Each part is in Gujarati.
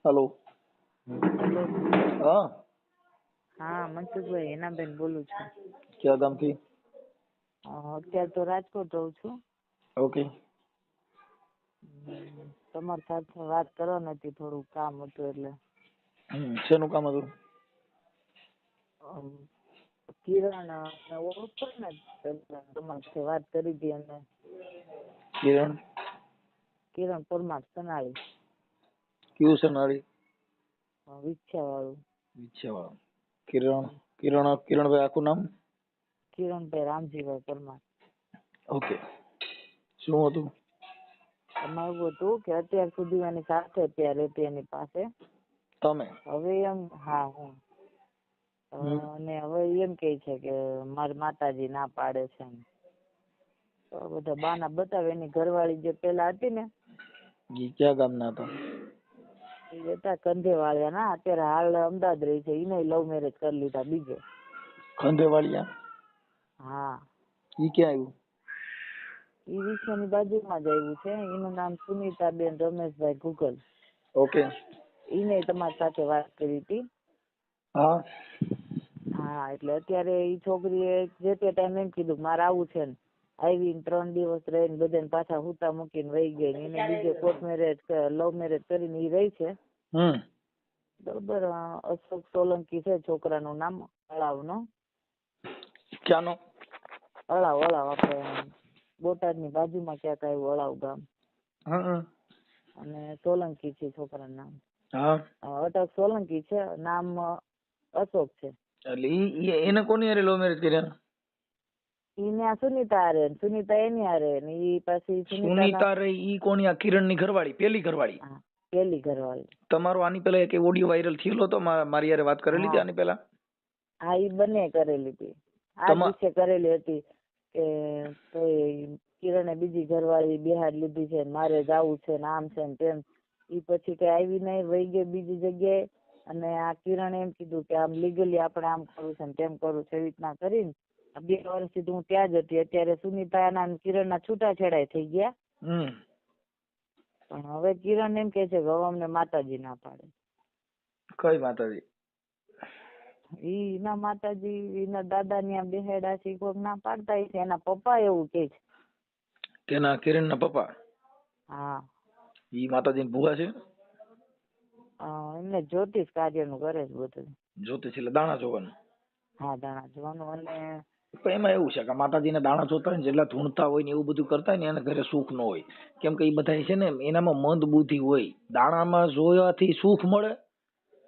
Hello hello. हाँ હા મનસુખભાઈ હેનાબેન બોલું છું. क्या काम थी? અત્યારે તો રાજકોટ રહું છું. ओके તમારી સાથે વાત કરવાની હતી, થોડું કામ હતું એટલે. શેનું કામ હતું? કિરણ ઓળખો ને, તમારી સાથે વાત કરી હતી અમે. કિરણ કિરણ પરમાર સનાળી, ક્યુ સનાળી? વિછાવાળું. વિછાવાળા. કિરણભાઈ આખું નામ? કિરણભાઈ રામજીભાઈ પરમાર. ઓકે, શું હતું? એમાં એવું હતું કે અત્યાર સુધી એની સાથે અત્યારે હતી એની પાસે. તમે? હવે એમ, હા હું. અને હવે એમ કે છે કે મારી માતાજી ના પાડે છે એમ. તો બધા બાના બતાવે. એની ઘરવાળી જે પેલા હતી ને, ઈ ક્યાં ગામના હતા? એ હતા કંધેવાળિયા ના. અત્યારે હાલ અમદાવાદ રહી છે. એને લવ મેરેજ કરી લીધા બીજે. ખંધેવાળિયા? હા. ઈ ક્યાં આવ્યું? ઈ વિછાની બાજુમાં જ આવ્યું છે. એનું નામ સુનિતાબેન રમેશભાઈ ગુગલ. ઓકે. એને તમારી સાથે વાત કરી હતી. હા હા, એટલે અત્યારે ઈ છોકરીએ જે તે ટાઈમ એમ કીધું મારે આવું છે ને, આવીને 3 દિવસ રહીને બધાને પાછા હુતા મૂકીને વહી ગઈ. એને બીજે કોર્ટ મેરેજ, લવ મેરેજ કરીને ઈ રહી છે. બરોબર. અશોક સોલંકી છે છોકરાનું નામ, અળાવનો. ક્યાંનો? અળાવ આપણે બોટાદની બાજુમાં ક્યાંક આવ્યું અળાવ ગામ. અને સોલંકી છે છોકરાનું નામ. અટક સોલંકી છે, નામ અશોક છે. એટલે એને કોની હારે લવ મેરેજ કર્યા? ઈને આ સુનિતા હારે, સુનિતા એની હારે, ને ઈ પાછી સુનિતા રે ઈ કોની? આ કિરણની ઘરવાળી, પેલી ઘરવાળી? હા, પેલી ઘરવાળી. તમારો આની પેલા એક ઓડિયો વાયરલ થયેલો હતો, મારી હારે વાત કરેલી હતી આની પેલા? હા, ઈ બંને કરેલી હતી. આ દિવસે કરેલી હતી કે તો કિરણે બીજી ઘરવાળી બિહાર લીધી છે, મારે જાવું છે ને આમ છે ને તેમ. ઈ પછી કઈ આવી નહીં, વહી ગઈ બીજી જગ્યાએ. અને આ કિરણ એમ કીધું કે આમ લીગલી આપણે આમ કરવું છે ને તેમ કરવું છે, એવી રીતના કરીને 2 વર્ષ સુધી હું ત્યાં જ હતી. અત્યારે સુનિતા ના કિરણ ના છૂટાછેડા થઈ ગયા. પણ હવે કિરણ એમ કે છે કે હવે અમને માતાજી ના પાડે. કઈ માતાજી? એના માતાજી એના દાદા ની આમ બેહેડા છે, કોક ના પાડતા છે. એના પપ્પા એવું કે છે. કેના? કિરણ ના પપ્પા? હા. ઈ માતાજી ની ભૂવા છે? એમને જ્યોતિષ કાર્ય નું કરે છે બધું. જ્યોતિષ એટલે દાણા જોવાનું? હા, દાણા જોવાનું. અને એમાં એવું છે કે માતાજીને દાણા જોતા હોય ને, જેટલા ધૂણતા હોય ને એવું બધું કરતા હોય ને, એને ઘરે સુખ ન હોય. કેમ કે એ બધા છે ને એનામાં મંદ બુદ્ધિ હોય. દાણામાં જોવાથી સુખ મળે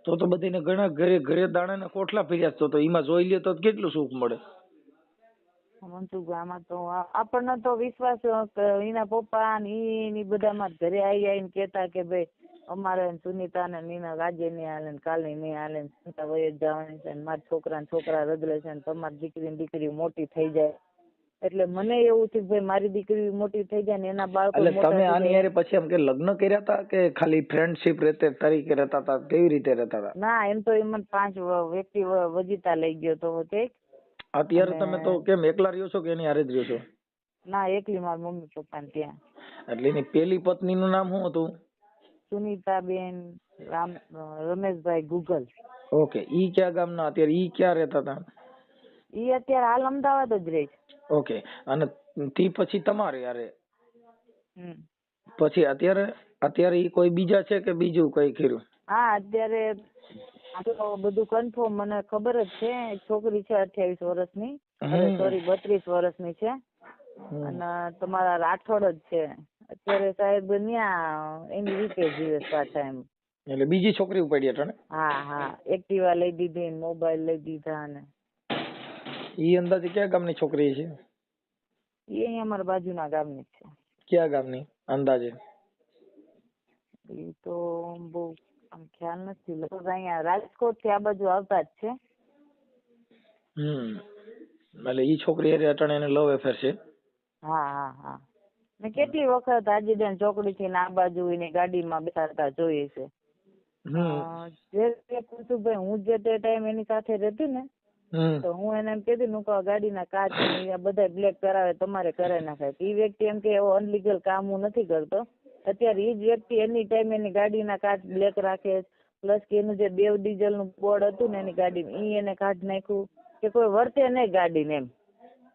તો બધાને ઘણા ઘરે દાણાના કોઠલા ફેર્યા તો એમાં જોઈ લે તો કેટલું સુખ મળે. આમાં તો આપણને તો વિશ્વાસ, એના પપ્પા ને ઈ બધામાં ઘરે આવીને કેતા કે ભાઈ અમારે સુનિતા ને નીના રાજ્ય ની હાલે ને કાલની નહીં હાલે, સુનિતા વયે જવાની છે, મારા છોકરા રગડે છે, ને તમારી દીકરી મોટી થઈ જાય. એટલે મને એવું થયું ભાઈ મારી દીકરી મોટી થઈ જાય ને એના બાળકો મોટા થઈ જાય. તમે આની હારે પછી એમ કે લગ્ન કર્યા હતા કે ખાલી ફ્રેન્ડશિપ તરીકે રહેતા હતા? કેવી રીતે રહેતા હતા? ના, એમ તો એમ 5 વ્યક્તિ વજીતા લઈ ગયો તો તે. અત્યારે તમે તો કેમ એકલા રહ્યો છો કે એની હારે જ રહ્યો છો? ના, એકલી મારા મમ્મી પપ્પા ને ત્યાં. એટલે એની પેલી પત્ની નું નામ શું હતું? સુનિતાબેન રમેશભાઈ ગુગલ. ઓકે. ઈ ક્યાં ગામના? અત્યારે ઈ ક્યાં રહેતા હતા? ઈ અત્યારે હાલ અમદાવાદ જ રહે છે. ઓકે. અને તી પછી તમારે યારે પછી અત્યારે ઈ કોઈ બીજા છે કે બીજું કઈ કર્યું? હા, અત્યારે બધું કન્ફર્મ મને ખબર જ છે. એક છોકરી છે 28 વર્ષની, સોરી 32 વર્ષની છે. અને તમારા રાઠોડ જ છે. અત્યારે સાહેબ ન્યા એની રીતે જીવે પાછા એમ. એટલે બીજી છોકરી ઉપાડી હતા? હા, એક્ટિવા લઈ દીધી, મોબાઈલ લઈ દીધા. ને ઈ અંદાજે ક્યાં ગામની છોકરી છે? એ અહીંયા અમારા બાજુના ગામની છે. ક્યાં ગામની અંદાજે? એ તો બહુ આમ ખ્યાલ નથી. લગભગ અહીંયા રાજકોટ થી આ બાજુ આવતા જ છે. એટલે ઈ છોકરી હારે અટાણે એને લવ એફેર છે? હા. મેં કેટલી વખત હાજીબેન ચોકડી થી આ બાજુ એની ગાડીમાં બેસાડતા જોઈએ છે. હું જે તે ટાઈમ એની સાથે રહેતી ને, તો હું એને એમ કહેતી હું ગાડીના કાચ ને બધા બ્લેક કરાવે, તમારે કરાવી નાખાય. એ વ્યક્તિ એમ કે એવો અનલીગલ કામ હું નથી કરતો, અત્યારે એ જ વ્યક્તિ એની ટાઈમ એની ગાડીના કાચ બ્લેક રાખે, પ્લસ કે એનું જે બેવ ડીઝલ નું બોર્ડ હતું ને એની ગાડી ઈ એને કાઢી નાખ્યું કે કોઈ વર્તે નહીં ગાડીને એમ.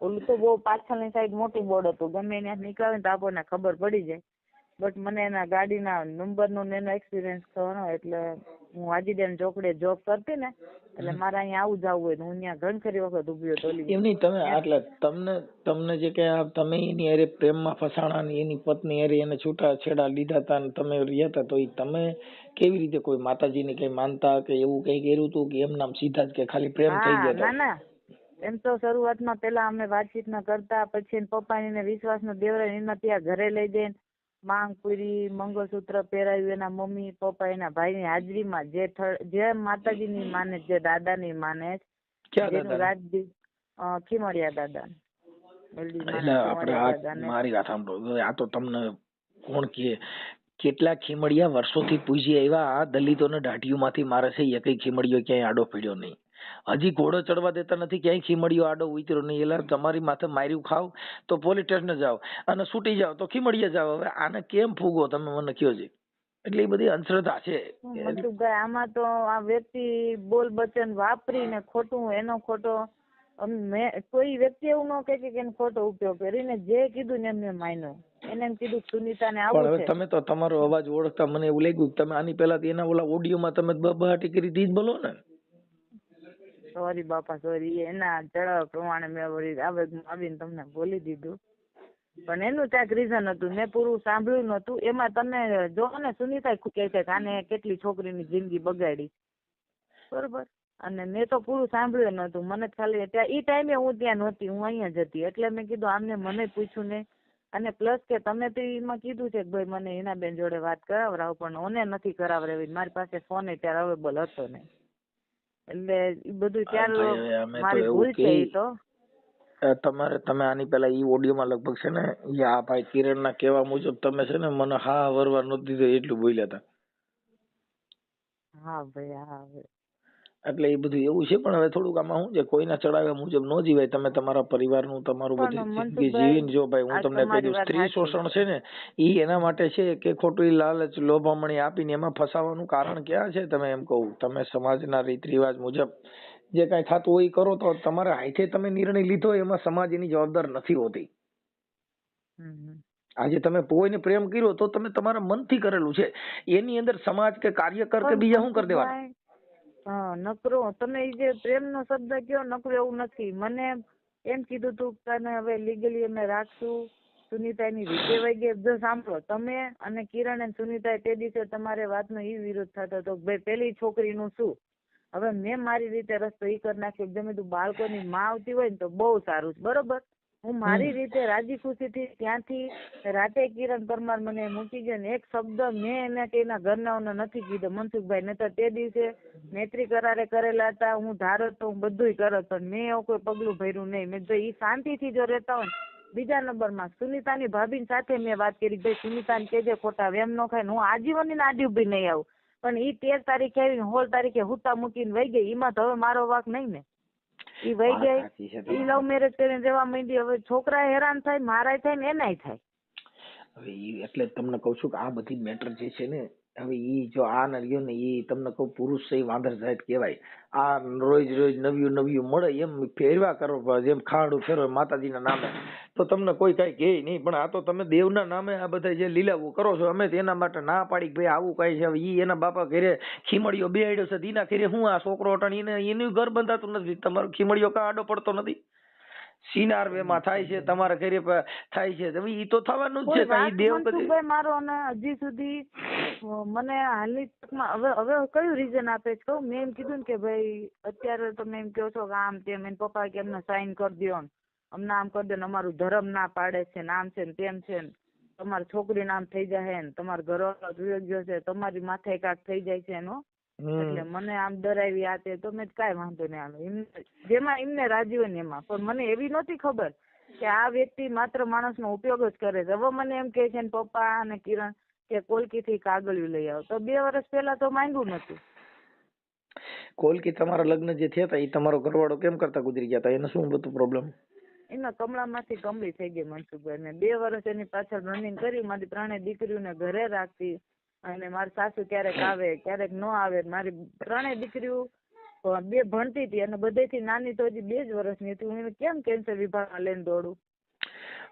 ઓલું તો બહુ પાછળની સાઈડ મોટું બોર્ડ હતું, ગમે ત્યાં નીકળે ને તો આપણને ખબર પડી જાય. બટ મને એના ગાડીના નંબરનો ને એનો એક્સપિરિયન્સ ખરો, એટલે હું હાજીડેન ચોકડે જોબ કરતી ને એટલે મારે અહીંયા આવું જવું હોય તો હું ત્યાં ઘણી ખરી વખત ઉભી હતી. એમ નહીં, તમે એટલે તમને જે કે તમે એની હારે પ્રેમમાં ફસાણા ને એની પત્ની હારે એને છૂટાછેડા લીધા હતા ને તમે રહ્યા હતા, તો તમે કેવી રીતે કોઈ માતાજીને કઈ માનતા કે એવું કઈ કર્યું હતું કે એમ નામ સીધા જ કે ખાલી પ્રેમ થઈ ગયો? ના ના, એમ તો શરૂઆતમાં પેલા અમે વાતચીત ન કરતા, પછી પપ્પાને વિશ્વાસનો દેવરાય એના ત્યાં ઘરે લઈ જઈને માંગ પૂરી, મંગળસૂત્ર પહેરાવ્યું એના મમ્મી પપ્પા એના ભાઈની હાજરીમાં, જે માતાજીની માને, જે દાદાની માને, ખીમડિયા દાદા. મારી વાત સાંભળો, આ તો તમને કોણ કે કેટલા ખીમડિયા વર્ષોથી પૂજી આવ્યા, આ દલિતોને દાઢીઓમાંથી મારે છે, એકય ખીમડિયો ક્યાંય આડો પડ્યો નહીં. હજી ઘોડો ચડવા દેતા નથી, ક્યાંય ખીમડિયો આડો ઉતર્યો નહીં. એટલે તમારી માથે માર્યું ખાવ તો પોલીસ સ્ટેશન જાઓ અને છૂટી જાઓ તો ખીમડિયા જાઓ. હવે આને કેમ ફૂગો તમે મને કયો છે? એટલે એ બધી અંધશ્રદ્ધા છે. આમાં તો આ વ્યક્તિ બોલ બચન વાપરીને ખોટું એનો ખોટો, કોઈ વ્યક્તિ એવું ન કહે કે ખોટો ઉપયોગ કરીને જે કીધું ને એમને માન્યો. એને એમ કીધું સુનિતાને આવું છે. તમે તો તમારો અવાજ ઓળખતા મને એવું લાગ્યું કે તમે આની પહેલા એના ઓલા ઓડિયોમાં તમે બહાટી કરી હતી જ બોલો ને. સોરી બાપા સોરી, એના ચડાવ પ્રમાણે મેં આવીને તમને બોલી દીધું, પણ એનું ક્યાંક રીઝન હતું, મેં પૂરું સાંભળ્યું નતું. એમાં તમે જો ને સુનિતા કહે છે કે આને કેટલી છોકરીની જિંદગી બગાડી, બરોબર, અને મેં તો પૂરું સાંભળ્યું નતું. મને ખાલી એ ટાઈમે હું ત્યાં નહોતી, હું અહીંયા જ હતી, એટલે મેં કીધું આમને મને પૂછ્યું નહીં. અને પ્લસ કે તમે તો એમાં કીધું છે કે ભાઈ મને એના બેન જોડે વાત કરાવરાવો, પણ ઓને નથી કરાવરાવી, મારી પાસે ફોન ત્યારે અવેલેબલ હતો નહીં. એટલે એ બધું ત્યારે મારી ભૂલ છે. એ તો તમે આની પેલા ઈ ઓડિયોમાં લગભગ છે ને આ ભાઈ કિરણ ના કહેવા મુજબ તમે છે ને મને હા વરવા નહોતી દીધો એટલું બોલ્યા હતા. હા ભાઈ, હા. એટલે એ બધું એવું છે. પણ હવે થોડુંક આમાં શું છે, કોઈના ચડાવ્યા મુજબ ન જીવાય. તમે તમારા પરિવારનું તમારું બધી જિંદગી જીવીને જો ભાઈ, હું તમને કહી દઉં, સ્ત્રી શોષણ છે ને ઈ એના માટે છે કે ખોટું લાલચ લોભામણી આપીને એમાં ફસાવાનું કારણ ક્યાં છે? તમે એમ કહું, તમે સમાજના રીત રિવાજ મુજબ જે કઈ થતું હોય કરો, તો તમારા હાથે તમે નિર્ણય લીધો એમાં સમાજ એની જવાબદાર નથી હોતી. આજે તમે કોઈને પ્રેમ કર્યો તો તમે તમારા મનથી કરેલું છે, એની અંદર સમાજ કે કાર્યકર કે બીજા શું કરી દેવાના? નકરો તમે જે પ્રેમ નો શબ્દ કયો, નકરો એવું નથી. મને એમ કીધું તું તને હવે લીગલી અમે રાખશું, સુનિતા ની રીતે વહી ગઈ. જો સાંભળો, તમે અને કિરણ અને સુનિતા તે દિવસે તમારે વાતનો એ વિરોધ થતો હતો ભાઈ પેલી છોકરીનું શું. હવે મેં મારી રીતે રસ્તો એ કરી નાખ્યો. ગમે તું બાળકોની માં આવતી હોય ને તો બહુ સારું છે, બરોબર. હું મારી રીતે રાજી ખુશીથી ત્યાંથી રાતે કિરણ પરમાર મને મૂકી ગયો ને એક શબ્દ મેં એને કે એના ઘરનાઓને નથી કીધો, મનસુખભાઈ ને. તો તે દિવસે મૈત્રી કરારે કરેલા હતા, હું ધારો તો હું બધું કરત, પણ મેં એવું કોઈ પગલું ભર્યું નહીં. મેં જો એ શાંતિથી જો રહેતા હોય. બીજા નંબરમાં સુનિતાની ભાભી સાથે મેં વાત કરી, ભાઈ સુનિતાને કેજે ખોટા વેમ ન ખાય, હું આજીવન આડી ઉભી નહીં આવું. પણ ઈ 13 તારીખે આવીને 16 તારીખે હુતા મૂકીને વહી ગઈ. એમાં તો હવે મારો વાંક નહીં ને. ઈ વહી ગઈ, ઈ લવ મેરેજ કરીને રહેવા માંડી. હવે છોકરા હેરાન થાય, મારાય થાય ને એનાય થાય. હવે એટલે તમને કઉ છું કે આ બધી મેટર જે છે ને, હવે ઈ જો આ નર્યો ને ઈ તમને કહું પુરુષ છે વાંદર જાત કહેવાય. આ રોજ રોજ નવ્યું મળે એમ ફેરવા કરો, જેમ ખાડું ફેરવે માતાજીના નામે, તો તમને કોઈ કઈ કહે નહીં. પણ આ તો તમે દેવના નામે આ બધા જે લીલાવું કરો છો, અમે એના માટે ના પાડી ભાઈ આવું કઈ છે. ઈ એના બાપા ઘરે ખીમડિયો બેડ્યો છે, એના ઘરે હું આ છોકરો અટાણી એનું ઘર બંધાતું નથી. તમારો ખીમડિયો કા આડો પડતો નથી? સિનાર વેમાં થાય છે, તમારા ઘરે થાય છે, ઈ તો થવાનું જ છે. દેવ મારો ને હજી સુધી મને હાલની તકમાં હવે કયું રીઝન આપે છે? મેં એમ કીધું ને કે ભાઈ અત્યારે તમે એમ કહો છો કે આમ તેમ, એને પપ્પા કે એમને સાઈન કરી દો, અમને આમ કરી દો, અમારું ધર્મ ના પાડે છે, આમ છે ને તેમ છે, તમારી છોકરી નામ થઈ જાય ને તમારો ઘરવાળો જોયો ગયો છે, તમારી માથે કાક થઈ જાય છે એનો. એટલે મને આમ ડરાવી આ તે, તો મેં કાંઈ વાંધો નહીં આવે, જેમાં એમને રાજી હોય ને એમાં. પણ મને એવી નહોતી ખબર કે આ વ્યક્તિ માત્ર માણસનો ઉપયોગ જ કરે છે. હવે મને એમ કે છે ને પપ્પા અને કિરણ કે કોલકીથી કાગળિયું લઈ આવો, તો 2 વર્ષ પહેલા તો માંગ્યું નતું. કોલકી તમારા લગ્ન જે થયા હતા એ તમારો ઘરવાળો કેમ કરતા ગુજરી ગયા હતા? એને શું હતું પ્રોબ્લેમ? એના કમળામાંથી કમળી થઈ ગઈ મનસુખભાઈ ને 2 વર્ષ એની પાછળ રનિંગ કરી. મારી 3 દીકરીઓને ઘરે રાખતી અને મારી સાસુ ક્યારેક આવે ક્યારેક ન આવે. મારી 3 દીકરીઓ 2 ભણતી હતી અને બધેથી નાની તો હજી 2 જ વર્ષની હતી. હું એને કેમ કેન્સર વિભાગમાં લઈને દોડું?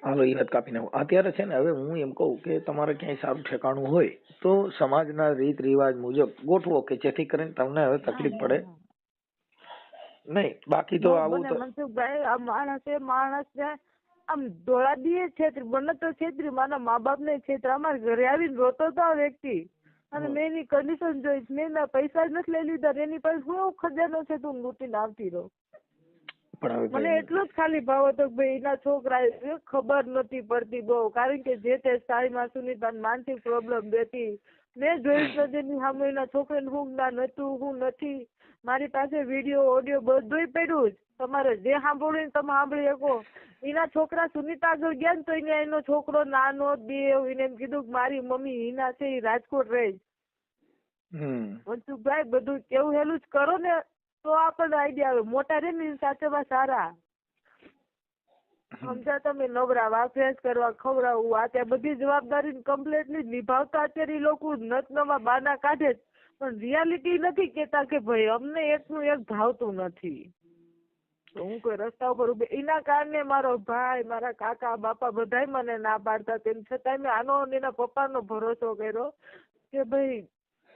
હાલો એ વાત કાપી નાખો. અત્યારે છે ને હવે હું એમ કહું કે તમારે ક્યાંય સારું ઠેકાણું હોય તો સમાજના રીત રિવાજ મુજબ ગોઠવો કે જેથી કરીને તમને હવે તકલીફ પડે નહીં. બાકી તો આવું તો મનસુખભાઈ આ માણસને આમ ધોળા દીએ છેતરી, મને તો છેતરી, મારા મા બાપ ને છેતરી. અમારા ઘરે આવીને રોતો હતો આ વ્યક્તિ અને મેં એની કન્ડિશન જોઈ. મેં એના પૈસા જ નથી લઈ લીધા. એની પાસે શું ખજાનો છે તું લૂંટીને આવતી રહો. મને એટલો જ ખાલી ભાવ હતો કે ભાઈ એના છોકરા ખબર નથી પડતી બહુ, કારણ કે જે તે સાઈમાં સુનીતા માનસિક પ્રોબ્લેમ રહેતી. મેં જોઈશ નજરની સામે એના છોકરાને હું ના નતું હું નથી. મારી પાસે વિડીયો ઓડિયો બધુંય પડ્યું જ. તમારે જે સાંભળવું તમે સાંભળી શકો. એના છોકરા સુનીતા આગળ ગયા ને તો એને એનો છોકરો નાનો દેવ એને એમ કીધું કે મારી મમ્મી હિના છે એ રાજકોટ રહે. મનસુખભાઈ બધું કેવું હેલું જ કરો ને તો આપણને આઈડિયા આવે. મોટા રે ને સાચવવા સારા સમજા તમે નવરા વાફેસ કરવા ખવડાવવું આ ત્યાં બધી જવાબદારી કમ્પ્લીટલી નિભાવતા. અત્યારે એ લોકો નત નવા બાના કાઢે પણ રિયાલિટી નથી કેતા કે ભાઈ અમને એકનું એક ભાવતું નથી. હું કોઈ રસ્તા ઉપર ઉભી એના કારણે મારો ભાઈ મારા કાકા બાપા બધાય મને ના પાડતા. તેમ છતાં મેં આનો એના પપ્પાનો ભરોસો કર્યો કે ભાઈ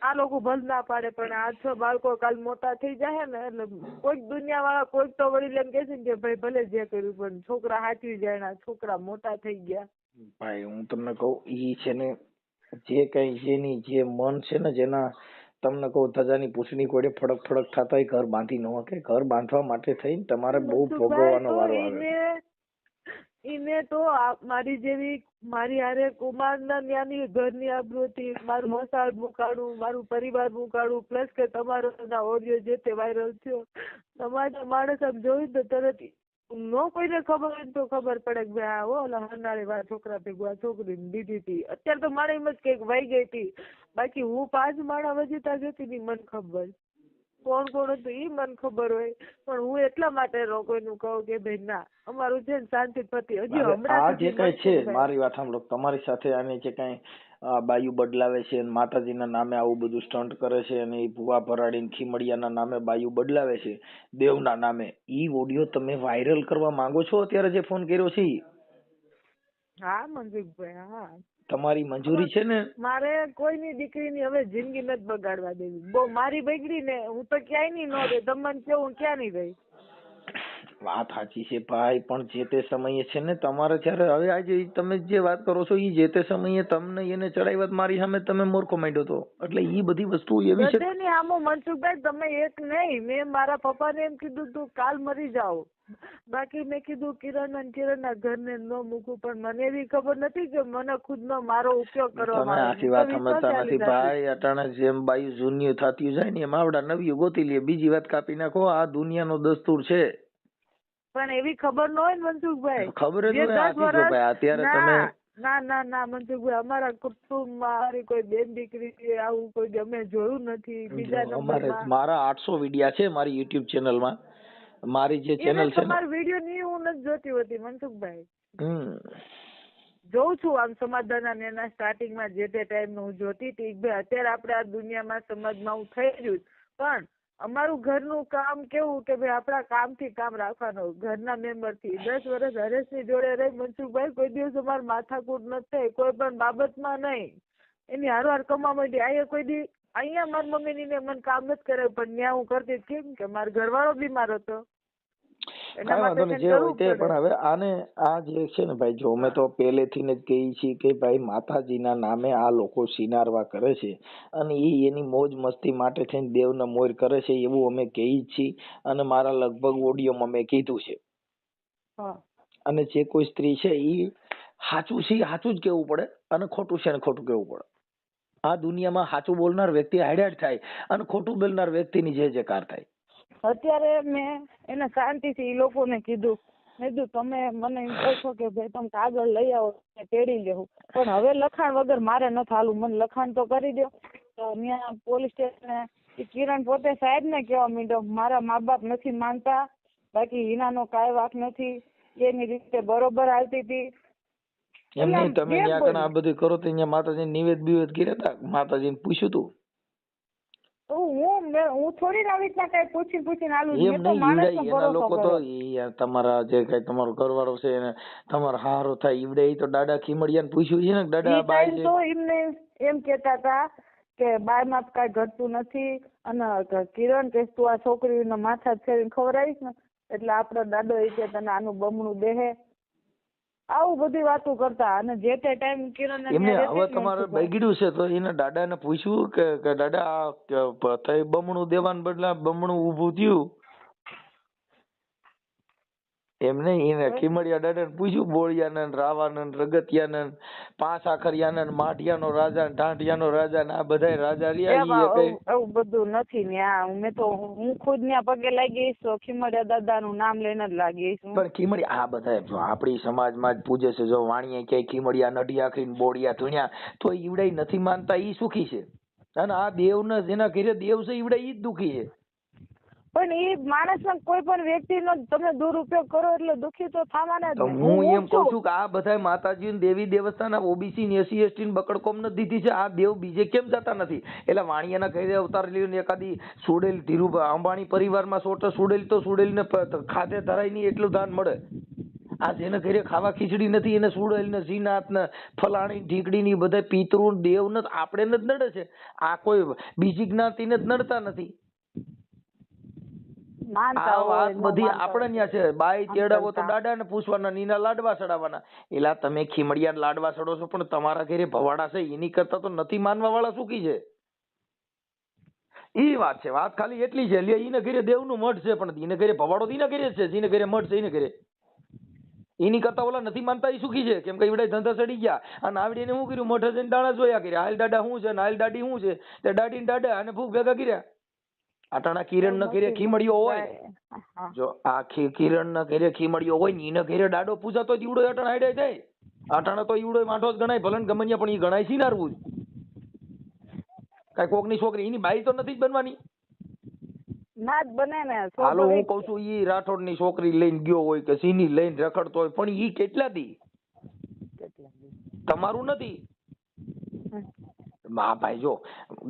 આ લોકો ભલ ના પાડે પણ આ 6 બાળકો કાલ મોટા થઈ જાય ને એટલે કોઈક દુનિયા વાળા કોઈક તો વડીલ એમ કે છે કે ભાઈ ભલે જે કર્યું પણ છોકરા હાચવી જાય. છોકરા મોટા થઈ ગયા. ભાઈ હું તમને કહું ઈ છે ને જે કઈ જેની જે મન છે ને જેના તમને કહું ધજાની પૂછડી કોડે ફડક ફડક થતા ઘર બાંધી ન શકે. ઘર બાંધવા માટે થઈને તમારે બહુ ભોગવવાનો વારો આવે. એને તો મારી જેવી મારી હારે કુમારના ન્યાની ઘરની આબરૂ હતી. મારું મસાળ મુકાડું મારું પરિવાર મુકાડું પ્લસ કે તમારો ઓડિયો જે તે વાયરલ થયો તમારા માણસ આમ જોયું તો તરત નો કોઈને ખબર હોય તો ખબર પડે કે ભાઈ આ ઓલા હરનાળી વાળા છોકરા ભેગું આ છોકરીને દીધી હતી. અત્યારે તો મારે એમ જ કઈક વાઈ ગઈ હતી. બાકી હું 5 માળા વજીતા જતી ની મને ખબર કોણ કોણ હતું એ મને ખબર હોય પણ હું એટલા માટે કોઈનું કહું કે ભાઈ ના અમારું છે ને શાંતિ પતિ. હજી હમણાં જે કઈ છે મારી વાત સાંભળો. તમારી સાથે આની જે કઈ બાયુ બદલાવે છે માતાજીના નામે આવું બધું સ્ટન્ટ કરે છે અને એ ભુવા ભરાડીને ખીમડિયાના નામે બાયુ બદલાવે છે દેવના નામે ઈ ઓડિયો તમે વાયરલ કરવા માંગો છો અત્યારે જે ફોન કર્યો છે? હા મનસુખભાઈ હા તમારી મંજૂરી છે ને? મારે કોઈની દીકરીની હવે જિંદગી નથી બગાડવા દેવી. બહુ મારી બગડી ને હું તો ક્યાંય નહીં ન રહે. તમને કેવું ક્યાં નહીં રહી. વાત સાચી છે ભાઈ પણ જે તે સમયે છે ને તમારે જયારે હવે આજે તમે જે વાત કરો છો એ જે તે સમયે તમને એને ચડાવ્યા મારી સામે તમે મૂર્ખો માંડ્યો હતો એટલે એ બધી વસ્તુ એવી છે. બધાની સામે મનસુખભાઈ તમે એક નહીં મેં મારા પપ્પાને એમ કીધું તું કાલ મરી જાઓ. બાકી મેં કીધું કિરણના ઘરને ન મૂકું પણ મને એવી ખબર નથી કે મને ખુદનો મારો ઉપયોગ કરવામાં આવે. આખી વાત સમજતા નથી ભાઈ. અટાણે જેમ બાયુ જૂની થતી જાય ને એમ આવડા નવી ગોતી લે. બીજી વાત કાપી નાખો. આ દુનિયાનો દસ્તુર છે. પણ એવી ખબર ન હોય ને મનસુખભાઈ. ખબર જ હોય અત્યારે તમે ના ના ના મનસુખભાઈ અમારા કુટુંબમાં મારી કોઈ બેન દીકરી આવું કોઈ અમે જોયું નથી. બીજા નંબરમાં મારા 800 વિડિયા છે મારી YouTube ચેનલમાં. મારી જે ચેનલ છે તમારા વિડિયો ની હું નથી જોતી હોતી મનસુખભાઈ. જોઉં છું આમ સમાધાન એના સ્ટાર્ટિંગમાં જે તે ટાઈમ હું જોતી હતી. ભાઈ અત્યારે આપણે આ દુનિયામાં સમાજમાં હું થઈ રહ્યું પણ અમારું ઘરનું કામ કેવું કે ભાઈ આપણા કામથી કામ રાખવાનું. ઘરના મેમ્બર થી 10 વર્ષ હરેશની જોડે રહી મનસુખભાઈ કોઈ દિવસ અમારે માથાકૂટ નથી થઈ કોઈ પણ બાબતમાં નહીં. એની હારવાર કમા માંડી. અહીંયા કોઈ દી અહીંયા મારી મમ્મીની ને મને કામ નથી કરે પણ ત્યાં હું કરતી કેમ કે મારો ઘરવાળો બીમાર હતો. કઈ વાંધો નહીં જે હોય તે પણ હવે આને આ જે છે ને ભાઈ જો અમે તો પહેલેથી જ કહી છીએ કે ભાઈ માતાજીના નામે આ લોકો સિનારવા કરે છે અને એની મોજ મસ્તી માટે થઈને દેવના મોર કરે છે એવું અમે કહી છીએ અને મારા લગભગ ઓડિયોમાં મેં કીધું છે. અને જે કોઈ સ્ત્રી છે એ સાચું છે સાચું જ કેવું પડે અને ખોટું છે ને ખોટું કેવું પડે. આ દુનિયામાં સાચું બોલનાર વ્યક્તિ હાઈલાઇટ થાય અને ખોટું બોલનાર વ્યક્તિની જે જયકાર થાય. અત્યારે મેં એને શાંતિથી એ લોકોને કીધું મેં કીધું તમે મને એમ કહો છો કે ભાઈ તમે કાગળ લઈ આવો તેડી લેવું પણ હવે લખાણ વગર મારે નથી હાલું. મને લખાણ તો કરી દો. તો ત્યાં પોલીસ સ્ટેશને કિરણ પોતે સાહેબ ને કહેવા માંડ્યો મારા મા બાપ નથી માનતા બાકી હિનાનો કાંઈ વાંક નથી. એની રીતે બરોબર હાલતી હતી. એમ નહીં, તમે ત્યાં કણ આ બધું કરો તો અહીંયા માતાજીને નિવેદ બિવેદ કર્યા હતા? માતાજીને પૂછ્યું તું? હું થોડી આવી રીતના કઈ પૂછીને આલું. એમ નહીં, એના લોકો તો તમારા જે કઈ તમારો ઘરવાળો છે એને તમારો હારો થાય ઈવડે તો દાડા ખીમડિયાને પૂછ્યું છે ને દાડા બાઈ છે? તો એમને એમ કેતા હતા કે બાય માં કઈ ઘટતું નથી અને કિરણ કે તું આ છોકરીને માથા ફેરીને ખવડાવીશ ને એટલે આપણો દાદો એ કે તને આનું બમણું દેહે, આવું બધી વાતો કરતા. અને જે તે ટાઈમ કિરણ એમને હવે તમારે બગડ્યું છે તો એના દાદાને પૂછ્યું કે દાદા આ થઈ બમણું દેવાને બદલા બમણું ઊભું થયું? એમ નહીં, એને ખીમડિયા દાદાને પૂછ્યું બોળિયાને રાવાને રગતિયાને પાંચ આખરિયાને માઢિયાનો રાજા ઢાંઢિયાનો રાજા ને આ બધા રાજા રહ્યા? એવું બધું નથી ન્યા. મેં તો હું ખુદ ન્યા પગે લાગી છું, ખીમડિયા દાદાનું નામ લઈને જ લાગી છું. પણ ખીમડિયા આ બધા આપણી સમાજમાં જ પૂજે છે. જો વાણીએ ક્યાંય ખીમડિયા નડી આખરીને બોળિયા ધૂણ્યા તો ઈવડાઈ નથી માનતા, ઈ સુખી છે. અને આ દેવને જેના ઘરે દેવ છે ઈવડાઈ ઈ જ દુખી છે. પણ એ માણસના કોઈ પણ વ્યક્તિનો તમે દુરુપયોગ કરો એટલે દુખી તો થવાના જ. હું એમ કહું છું કે આ બધા માતાજી દેવી દેવસ્થાન ઓબીસી ને એસસી એસટી બકડકોમ નથી દીધી છે. આ દેવ બીજે કેમ જતા નથી? એટલે વાણિયાના ઘરે અવતાર લઈને એકાદી સુડેલ ધીરુભાઈ અંબાણી પરિવારમાં સુડેલ તો સુડેલ ને ખાતે ધરાય નહીં એટલું દાન મળે. આ જેને ઘરે ખાવા ખીચડી નથી એને સુડેલ ને શ્રીનાથ ને ફલાણી ઢીકડી ની બધા પિતૃ દેવ ને આપણે જ નડે છે. આ કોઈ બીજી જ્ઞાતિને જ નડતા નથી. આ વાત બધી આપણે ત્યાં છે. બાઈ તેડાવો તો દાદા ને પૂછવાના, નીના લાડવા ચડાવવાના. એલા તમે ખીમડિયા લાડવા ચડો છો પણ તમારા ઘરે ભવાડા છે એની કરતા તો નથી માનવા વાળા સુખી છે. ઈ વાત છે. વાત ખાલી એટલી છે. એને ઘરે દેવનું મઠ છે પણ એને ઘરે ભવાડો એના ઘરે છે, જેને ઘરે મઠ છે એને ઘરે. એની કરતા ઓલા નથી માનતા એ સુખી છે. કેમ કે એવડે ધંધા ચડી ગયા અને આવડીને શું કર્યું, મઠે જઈને દાણા જોયા કર્યા. હાલ દાડા શું છે ને હાલ દાડી શું છે તે દાડી ને દાડા અને ભૂખ ભેગા કર્યા. આટાણા કિરણ ના ઘરે ખીમડિયો હોય, જો આ કિરણ ના ઘરે ખીમડિયો હોય ને એને ઘરે દાડો પૂજા તો ઈવડો આટાણા હાડે જાય. આટાણા તો ઈવડો માટો જ ગણાય, ભલે ગમે પણ એ ગણાય સિનારવું કઈ કોક ની છોકરી એની બાઈ તો નથી જ બનવાની. ના જ બને ને. હાલો હું કઉ છું ઈ રાઠોડ ની છોકરી લઈને ગયો હોય કે સીની લઈને રખડતો હોય પણ ઈ કેટલા દી તમારું નથી. હા ભાઈ જો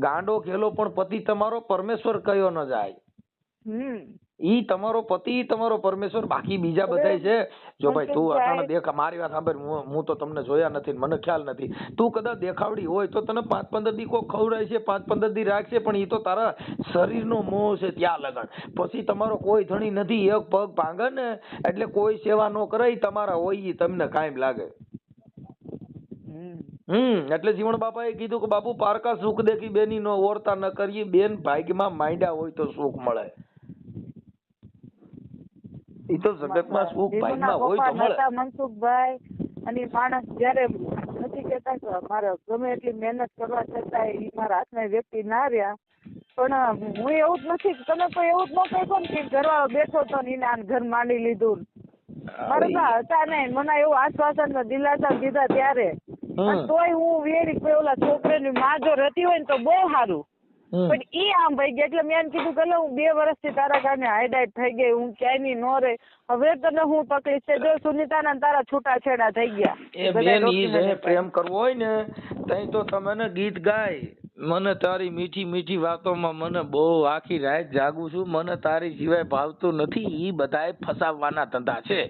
ગાંડો ખેલો પણ પતિ તમારો પરમેશ્વર કયો ન જાય. ઈ તમારો પતિ તમારો પરમેશ્વર, બાકી બીજા બધા છે. જો ભાઈ તું અટાણે દેખ, મારી વાત સાંભળ, હું તો તમને જોયા નથી મને ખ્યાલ નથી. તું કદાચ દેખાવડી હોય તો તને 5-15 દી કોઈ ખવડાય છે, 5-15 દી રાખશે, પણ એ તો તારા શરીરનો મોહ છે ત્યાં લગન. પછી તમારો કોઈ ધણી નથી, એક પગ ભાંગે ને એટલે કોઈ સેવા ન કરે તમારા હોય તમને કાયમ લાગે. એટલે જીવણ બાપાએ કીધું કે બાપુ પારકા સુખ દેખી બેની નો ઓરતા ન કરીએ, બેન ભાગ્યમાં માંડ્યા હોય તો સુખ મળે. ઈ તો જગતમાં સુખ ભાગ્યમાં હોય તો મળે. મનસુખભાઈ અને માણસ જયારે નથી કેતા કે મારે ગમે એટલી મહેનત કરવા છતાં ઈ મારા હાથમાં વ્યક્તિ ના રહ્યા, પણ હું એવું જ નથી, તમે કોઈ એવું જ ન કહો ને કે ઘરવાળો બેઠો તો ને એને ઘર માંડી લીધું. મારા હતા નહીં, મને એવું આશ્વાસન દિલાસા દીધા ત્યારે. તોય હું વેરી ઓલા છોકરીની માં જો રહેતી હોય ને તો બહુ સારું. પણ ઈ આમ ભાઈ ગયા એટલે મેં કીધું કે હું 2 વર્ષથી તારા કારણે હાઈડાઈટ થઈ ગઈ, હું ક્યાંય ની નો રે, હવે તને હું તકલીફ છે? જો સુનિતા ને તારા છૂટાછેડા થઈ ગયા. એ બેન ઈ જે પ્રેમ કરવો હોય ને તઈ તો તમે ને ગીત ગાય, મને તારી મીઠી મીઠી વાતોમાં મને બહુ આખી રાત જાગું છું, મને તારી સિવાય ભાવતું નથી. ઈ બધાય ફસાવવાના ધંધા છે.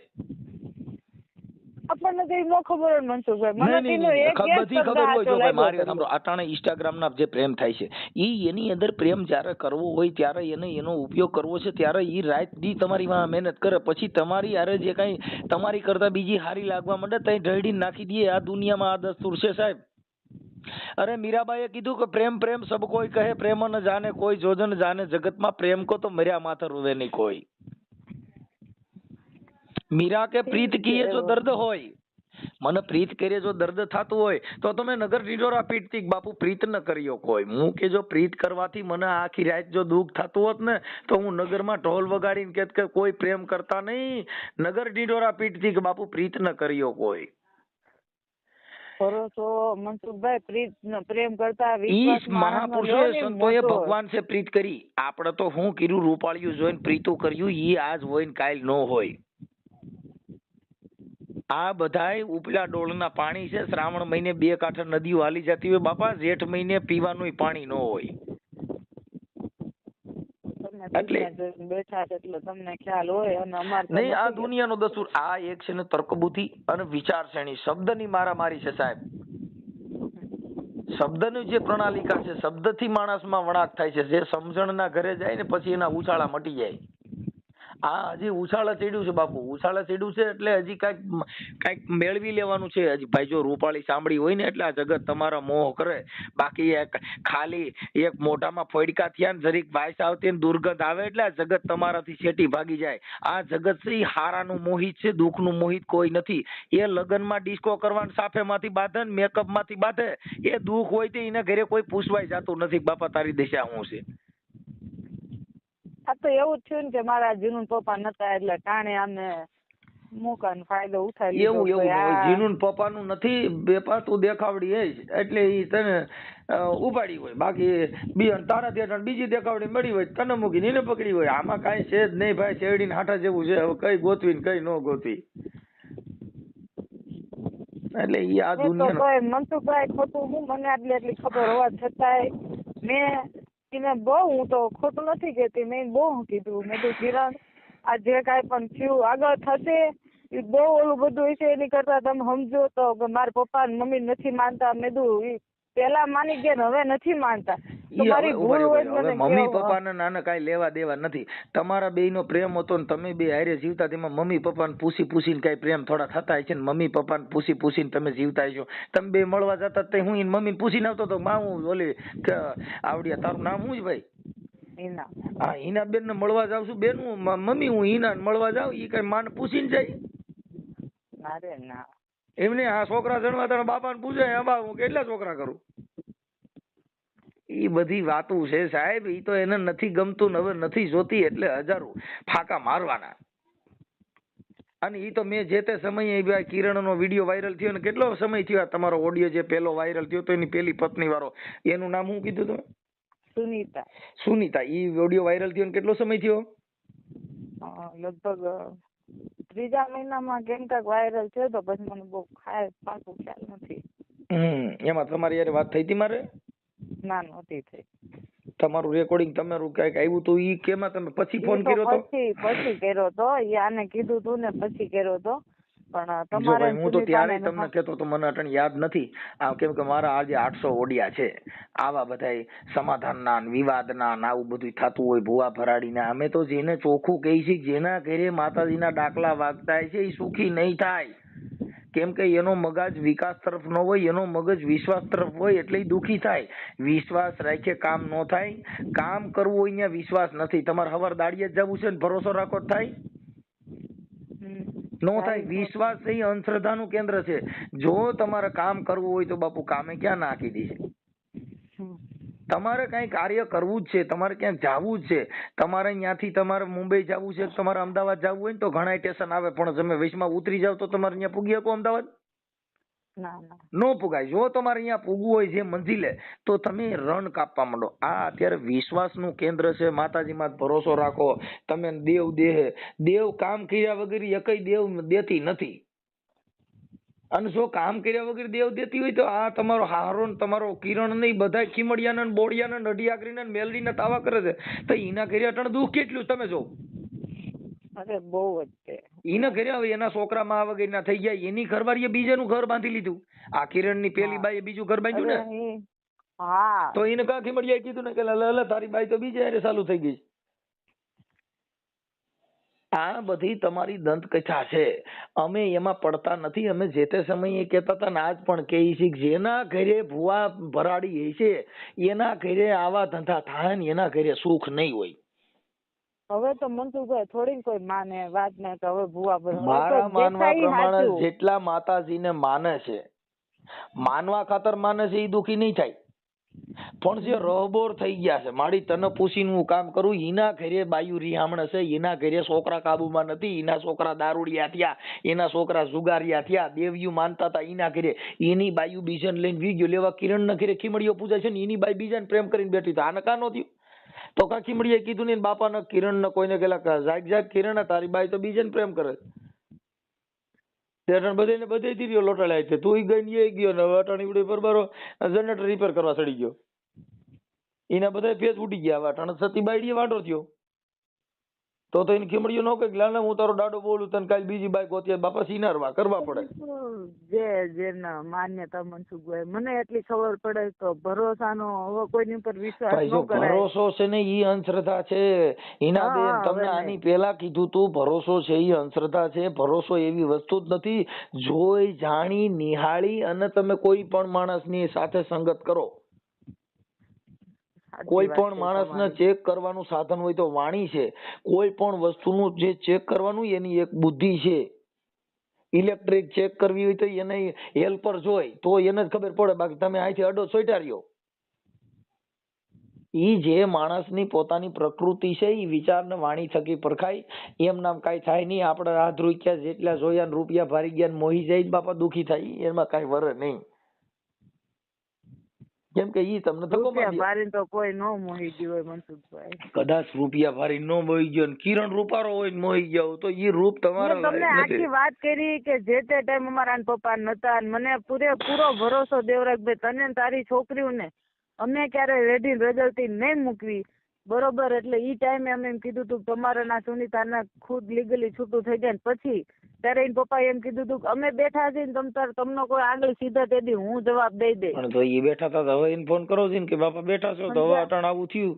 આપણને કઈ ન ખબર હોય મનસુખભાઈ, મને તેનો એક બધી ખબર હોય. જો ભાઈ મારી સાંભળો, અટાણે ઇન્સ્ટાગ્રામ ના જે પ્રેમ થાય છે ઈ એની અંદર પ્રેમ જ્યારે કરવો હોય ત્યારે એને એનો ઉપયોગ કરવો છે ત્યારે ઈ રાત દી તમારી માં મહેનત કરે, પછી તમારી યારે જે કઈ તમારી કરતા બીજી હારી લાગવા માંડે તઈ ઢળી નાખી દે. આ દુનિયામાં આ દસ્તુર છે સાહેબ. અરે મીરાબાઈએ કીધું કે પ્રેમ પ્રેમ સબ કોઈ કહે, પ્રેમ ન જાને કોઈ જોજન જાને, જગતમાં પ્રેમ કો તો મર્યા માથે રૂવે નહીં કોઈ. મીરા કે પ્રીત કીએ જો દર્દ હોય, મને પ્રીત કરીએ જો દર્દ થતું હોય તો તમે નગર ઢીંઢોરા પીટતી બાપુ પ્રીત ન કર્યો કોઈ. હું કે જો પ્રીત કરવાથી મને આખી રાત જો દુઃખ થતું હોત ને તો હું નગરમાં ઢોલ વગાડીને કહેત કે કોઈ પ્રેમ કરતા નહીં, નગર ઢીંઢોરા પીટતી કે બાપુ પ્રીત ન કર્યો કોઈ. મનસુખભાઈ પ્રેમ કરતા મહાપુરુષોએ સંતોએ ભગવાન છે પ્રીત કરી. આપણે તો હું કર્યું રૂપાળિયું જોઈને પ્રીતું કર્યું, ઈ આજ હોય ને કાલ ન હોય. આ બધાય ઉપલા ડોળના પાણી છે. શ્રાવણ મહિને 2 કાંઠે નદીઓ હાલી જતી હોય બાપા, જેઠ મહિને પીવાનું પાણી ન હોય. તમે બેઠા છે એટલે તમને ખ્યાલ હોય, અને અમારે નહીં, આ દુનિયાનો દસ્તુર. આ એક છે ને તર્કબુદ્ધિ અને વિચારશ્રેણી, શબ્દની મારામારી છે સાહેબ. શબ્દની જે પ્રણાલિકા છે, શબ્દથી માણસમાં વળાંક થાય છે. જે સમજણના ઘરે જાય ને પછી એના ઉછાળા મટી જાય. આ હજી ઉછાળા ચડ્યું છે બાપુ, ઉછાળા ચડ્યું છે એટલે હજી કાંઈક મેળવી લેવાનું છે હજી. ભાઈ જો રૂપાળી સાંભળી હોય ને એટલે આ જગત તમારા મોહ કરે. બાકી ખાલી એક મોઢામાં ફોડકા થયા ને જરીક વાયસ આવતી ને દુર્ગંધ આવે એટલે આ જગત તમારાથી છેટી ભાગી જાય. આ જગત છે હારાનું મોહિત છે, દુઃખનું મોહિત કોઈ નથી. એ લગ્નમાં ડિસ્કો કરવાનું સાફેમાંથી બાંધે ને મેકઅપમાંથી બાંધે, એ દુઃખ હોય તો એના ઘરે કોઈ પૂછવાય જતું નથી બાપા તારી દિશા શું છે. આ તો એવું થયું ને કે મારા જીનું પપ્પા નતા એટલે ટાણે આમે મોકાનો ફાયદો ઉઠાવી લીધો. એવું જીનું પપ્પાનું નથી બેપા, તું દેખાવડી હે એટલે ઈ તને ઉપાડી હોય. બાકી તારા ત્યાં બીજી દેખાવડી મળી હોય તને મૂકીને એને પકડી હોય. આમાં કાંઈ છે જ નહીં ભાઈ. શેરડીને હાંઠા જેવું છે, હવે કઈ ગોતવી ને કઈ ન ગોતવી. એટલે ઈ આ દુનિયા મનસુખભાઈ ખોટું હું મને આટલી ખબર હોવા છતાંય મેં એને બહુ, હું તો ખોટું નથી કહેતી, મેં બહુ કીધું. મેં તો કિરણ આ જે કાંઈ પણ થયું આગળ થશે એ બહુ ઓલું બધું હશે, એની કરતા તમે સમજો તો કે મારા પપ્પા મમ્મી નથી માનતા. મેં કીધું પેલા માની ગયા હવે નથી માનતા. મમ્મી પપ્પાને નાના કાંઈ લેવા દેવા નથી. તમારા બેયનો પ્રેમ હતો ને તમે બે હારે જીવતા, તેમાં મમ્મી પપ્પાને પૂછીને કાંઈ પ્રેમ થોડા થતા છે ને મમ્મી પપ્પાને પૂછીને તમે જીવતા છો. તમે બે મળવા જતા તો હું એને મમ્મીને પૂછીને આવતો તો માં હું ઓલી આવડિયા તારું નામ શું છે ભાઈ? હા, હિના બેન ને મળવા જાવ છું બેન. હું મમ્મી હું હિના મળવા જાઉં, ઈ કઈ માને પૂછીને જાય? એમને આ છોકરા જણવા તારા બાપાને પૂછે બા હું કેટલા છોકરા કરું? ઈ બધી વાતો છે સાહેબ. ઈ તો એને નથી ગમતું ને હવે નથી જોતી એટલે હજારો ફાકા મારવાના. અને ઈ તો મેં જે તે સમયે કિરણનો વિડીયો વાયરલ થયો ને કેટલો સમય થયો તમારો ઓડિયો જે પેલો વાયરલ થયો તો એની પેલી પત્ની વાળો, એનું નામ શું કીધું તમે? સુનીતા. ઈ વિડિયો વાયરલ થયો કેટલો સમય થયો? લગભગ 3જા મહિનામાં કેમ કાંક વાયરલ થયો તો પછી મને બહુ પાકું ખ્યાલ નથી. એમાં તમારી યાર વાત થઈ હતી મારે? ના, નહોતી થઈ. તમારું રેકોર્ડિંગ તમારું કઈક આવ્યું તો ઈ કેમાં તમે પછી ફોન કર્યો તો? પછી કર્યો તો, આને કીધું તું ને પછી કર્યો તો. પણ તમારે હું તો ત્યારે તમને કહેતો તો, મને અટણ યાદ નથી. કેમ કે મારા આજે 800 ઓડિયા છે. આવા બધા સમાધાનના વિવાદના આવું બધું થતું હોય ભૂવા ભરાડીના. અમે તો જેને ચોખ્ખું કહી છે, જેના ઘરે માતાજીના ડાકલા વાગતા છે એ સુખી નહીં થાય. કેમ કે એનો મગજ વિકાસ તરફ ન હોય, એનો મગજ વિશ્વાસ તરફ હોય એટલે દુખી થાય. વિશ્વાસ રાખે કામ ન થાય. કામ કરવું હોય ત્યાં વિશ્વાસ નથી. તમારે હવાર દાડીએ જ જવું છે ને ભરોસો રાખો થાય? નો થાય. વિશ્વાસ એ અંધશ્રદ્ધાનું કેન્દ્ર છે. જો તમારે કામ કરવું હોય તો બાપુ કામે ક્યાં નાખી દી છે. તમારે કઈ કાર્ય કરવું જ છે, તમારે ક્યાંક જવું જ છે. તમારે ત્યાંથી તમારે મુંબઈ જવું છે, તમારે અમદાવાદ જવું હોય ને તો ઘણા સ્ટેશન આવે, પણ તમે વચમાં ઉતરી જાવ તો તમારે ત્યાં પૂગી શકો અમદાવાદ? નો પુગાય. જો તમારે અહીંયા પૂગવું હોય જે મંજિલે તો તમે રણ કાપવા માંડો. આ અત્યારે વિશ્વાસનું કેન્દ્ર છે. માતાજીમાં ભરોસો રાખો. તમે દેવ કામ કર્યા વગર એકય દેવ દેતી નથી. અને જો કામ કર્યા વગર દેવ દેતી હોય તો આ તમારો હારો ને તમારો કિરણ નહીં બધા ખીમડિયાના ને બોડિયાના ને અડિયાકરીના ને મેલડીના તાવા કરે છે તો એના ઘરે અટણ દુઃખ કેટલું તમે જો. અરે બહુ જ છે. એના ઘરે હવે એના છોકરામાં આ વગર ના થઈ ગયા. એની ઘરવાળીએ બીજાનું ઘર બાંધી લીધું. આ કિરણ ની પેલી બાઈએ બીજું ઘર બાંધ્યું ને, તો એને કા ખીમડિયાએ કીધું ને કે તારી બાઈ તો બીજે હારે ચાલુ થઈ ગઈ. આ બધી તમારી દંત કથા છે. અમે એમાં પડતા નથી. અમે જે તે સમયે કહેતા હતા ને આજ પણ કહી છે કે જેના ઘરે ભૂવા ભરાડી છે એના ઘરે આવા ધંધા થાય ને એના ઘરે સુખ નહીં હોય. હવે તો મનસુખભાઈ થોડી કોઈ માને વાત ને કે હવે ભૂવા મારા માનવા પ્રમાણે જેટલા માતાજીને માને છે, માનવા ખાતર માને છે એ દુખી નહીં થાય. પણ જે રહબોર થઈ ગયા છે, મારી તને પૂછીને હું કામ કરું, એના ઘરે બાયુ રિહામણ છે, એના ઘરે છોકરા કાબુમાં નથી, એના છોકરા દારૂડિયા થયા, એના છોકરા જુગારિયા થયા, દેવ્યું માનતા હતા એના ઘરે એની બાયુ બીજાને લઈને વી ગયો લેવા. કિરણ ના ઘરે ખીમડીઓ પૂજા છે ને એની બાઈ બીજાને પ્રેમ કરીને બેઠી તો આને કાં નો થયું? તો કા ખીમડીએ કીધું ને બાપા ને કિરણ ને કોઈને કેલા જાગ કિરણ તારી બાઈ તો બીજાને પ્રેમ કરે. ત્યાં બધે ને બધે થી લોટાડ્યા છે. તું ગઈ ને એ ગયો ને હવે અટાણી ઉડે બરોબર જનરેટર રિપેર કરવા ચડી ગયો. એના બધા ફેસ ઉડી ગયા. હવે અટાણે સતી બાયડીએ વાંઢો થયો તો એને ખીમડીઓ ન કઈ લાને હું તારો દાડો બોલું તને કાલ બીજી બાઈક હોતી બાપા સિનારવા કરવા પડે. જેના માન્યતા મનસુખભાઈ મને એટલી ખબર પડે તો ભરોસાનો હવે કોઈની ઉપર વિશ્વાસ ન કરાય. ભરોસો છે ને ઈ અંધશ્રદ્ધા છે. ઈના બેન તમને આની પેલા કીધું તું ભરોસો છે ઈ અંધશ્રદ્ધા છે. ભરોસો એવી વસ્તુ જ નથી. જોઈ જાણી નિહાળી અને તમે કોઈ પણ માણસની સાથે સંગત કરો. કોઈ પણ માણસને ચેક કરવાનું સાધન હોય તો વાણી છે. કોઈ પણ વસ્તુનું જે ચેક કરવાનું એની એક બુદ્ધિ છે. ઇલેક્ટ્રિક ચેક કરવી હોય તો એને હેલ્પર જોઈ તો એને જ ખબર પડે. બાકી તમે અહીંથી અડો સોઈટા રહ્યો. ઈ જે માણસની પોતાની પ્રકૃતિ છે ઈ વિચાર ને વાણી થકી પરખાય. એમ નામ કઈ થાય નહીં. આપણે હાથ રૂપિયા જેટલા જોયા રૂપિયા ભારી ગયા મોહી જાય બાપા દુખી થાય એમાં કઈ વરે નહીં. કેમ કે ઈ તમને તો કોઈ નો મોહી ગયો હોય મનસુખભાઈ. કદાચ રૂપિયા ભારી નો મોહી ગયો કિરણ રૂપારો હોય ને મોહી ગયો તો ઈ રૂપ તમારા તમને આખી વાત કરી કે જે તે ટાઈમ અમારા પપ્પા નતા. મને પૂરો ભરોસો દેવરાજભાઈ તને તારી છોકરીઓને અમે ક્યારે રેડી રજળતી નહીં મૂકવી બરોબર. એટલે ઈ ટાઈમે અમે એમ કીધું તું તમારે ના સુનીતાના ખુદ લીગલી છૂટું થઈ જાય ને પછી ત્યારે એને પપ્પા એમ કીધું તું અમે બેઠા છીએ ને તમને કોઈ આગળ સીધા તે હું જવાબ દઈ દે. પણ તો ઈ બેઠા હતા હવે એને ફોન કરો છે ને કે બાપા બેઠા છો તો હવે અટાણ આવું થયું.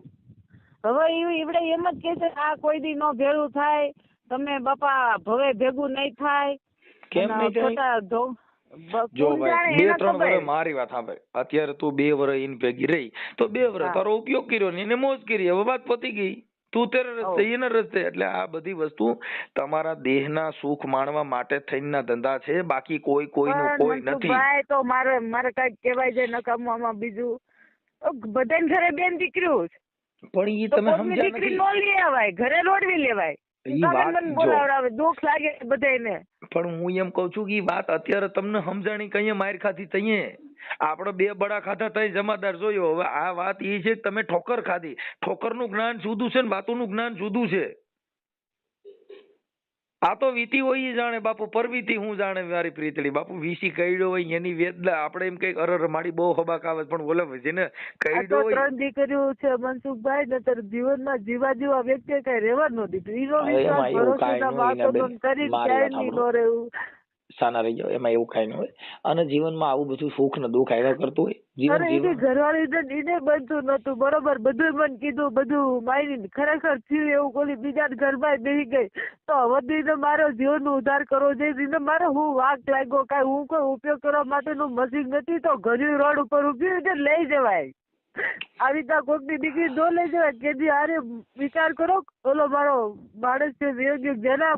હવે ઈવડે એમ જ કે છે આ કોઈ દી નો ભેળું થાય તમે બાપા ભવે ભેગું નહીં થાય. કેમ નહીં થાય? જો ભાઈ 2-3 વર્ષ મારી વાત સાંભળ. અત્યારે તું 2 વર્ષ એની ભેગી રહી તો 2 વર્ષ તારો ઉપયોગ કર્યો ને એને મોજ કરી. હવે વાત પતી ગઈ. તું તેરે રસ્તે એના રસ્તે. એટલે આ બધી વસ્તુ તમારા દેહના સુખ માણવા માટે થઈને ધંધા છે. બાકી કોઈનું કોઈ નથી. તો મારે કઈ કહેવાય છે નકામમાં બીજું બધાને ઘરે બેન દીકરીઓ પણ ઈ તમે સમજ્યા નથી. નો લેવાય ઘરે રોડવી લેવાય. દુઃખ લાગે બધાને. પણ હું એમ કઉ છું કે ઈ વાત અત્યારે તમને સમજાણી કઈ માર ખાધી તઈએ આપડે 2 બડા ખાધા તઈ જમાદાર જોયો. હવે આ વાત એ છે કે તમે ઠોકર ખાધી. ઠોકર નું જ્ઞાન જુદું છે ને વાતું નું જ્ઞાન જુદું છે. આ તો વીતી હોય જાણે બાપુ પરવીતી હું જાણે મારી પ્રીતળી બાપુ વીસી કઈડો હોય એની વેદના આપણે એમ કઈક અરર મારી બહુ હબાક આવે પણ બોલે જેને કઈડો હોય 3 દીકરીઓ છે મનસુખભાઈ નતર જીવનમાં જીવા વ્યક્તિ કઈ રહેવા ન દીધું. ઈનો વિશ્વાસ ભરોસાના વાતો કરી ક્યાંય નહીં નો રહેવું. સાના રહી જાવ એમાં એવું કઈ ન હોય. અને જીવનમાં આવું બધું સુખ ને દુઃખ આવ્યા કરતું હોય. જીવન ઘરવાળી એને બનતું નતું બરોબર. બધું મને કીધું બધું મારી ખરેખર થયું એવું કોલી બીજા ઘરમાં બેસી ગઈ તો વધીને મારો જીવનનો ઉદ્ધાર કરવો જોઈએ. મારે હું વાક લાગ્યો કઈ હું કોઈ ઉપયોગ કરવા માટેનું મશીન નથી તો ઘણી રોડ ઉપર ઉભી રીતે લઈ જવાય. આવી રીતના કોઈકની દીકરી દો લઈ જવાય કે અરે વિચાર કરો ઓલો મારો માણસ છે જેના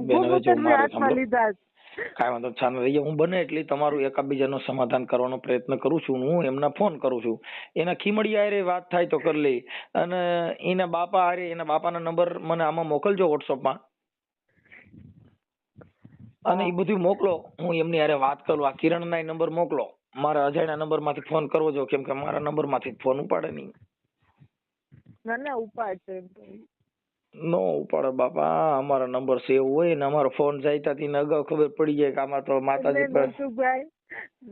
હાથમાં લીધા. કાંઈ વાંધો છાન રહી જાય. હું બને એટલી તમારું એકાબીજાનું સમાધાન કરવાનો પ્રયત્ન કરું છું. હું એમના ફોન કરું છું. એના ખીમડિયા હારે વાત થાય તો કરી લઈ. અને એના બાપા હારે એના બાપાના નંબર મને આમાં મોકલજો વોટ્સઅપમાં. અને એ બધું મોકલો હું એમની હારે વાત કરું. આ કિરણના નંબર મોકલો. મારા અજાણ્યા નંબર માંથી ફોન કરવો જો કેમ કે મારા નંબર માંથી ફોન ઉપાડે નહીં. ના ઉપાડશે નો ઉપાડે બાપા. અમારા નંબર સેવ હોય ને અમારો ફોન જાય ત્યાંથી અગાઉ ખબર પડી જાય કે આમાં તો માતાજી પર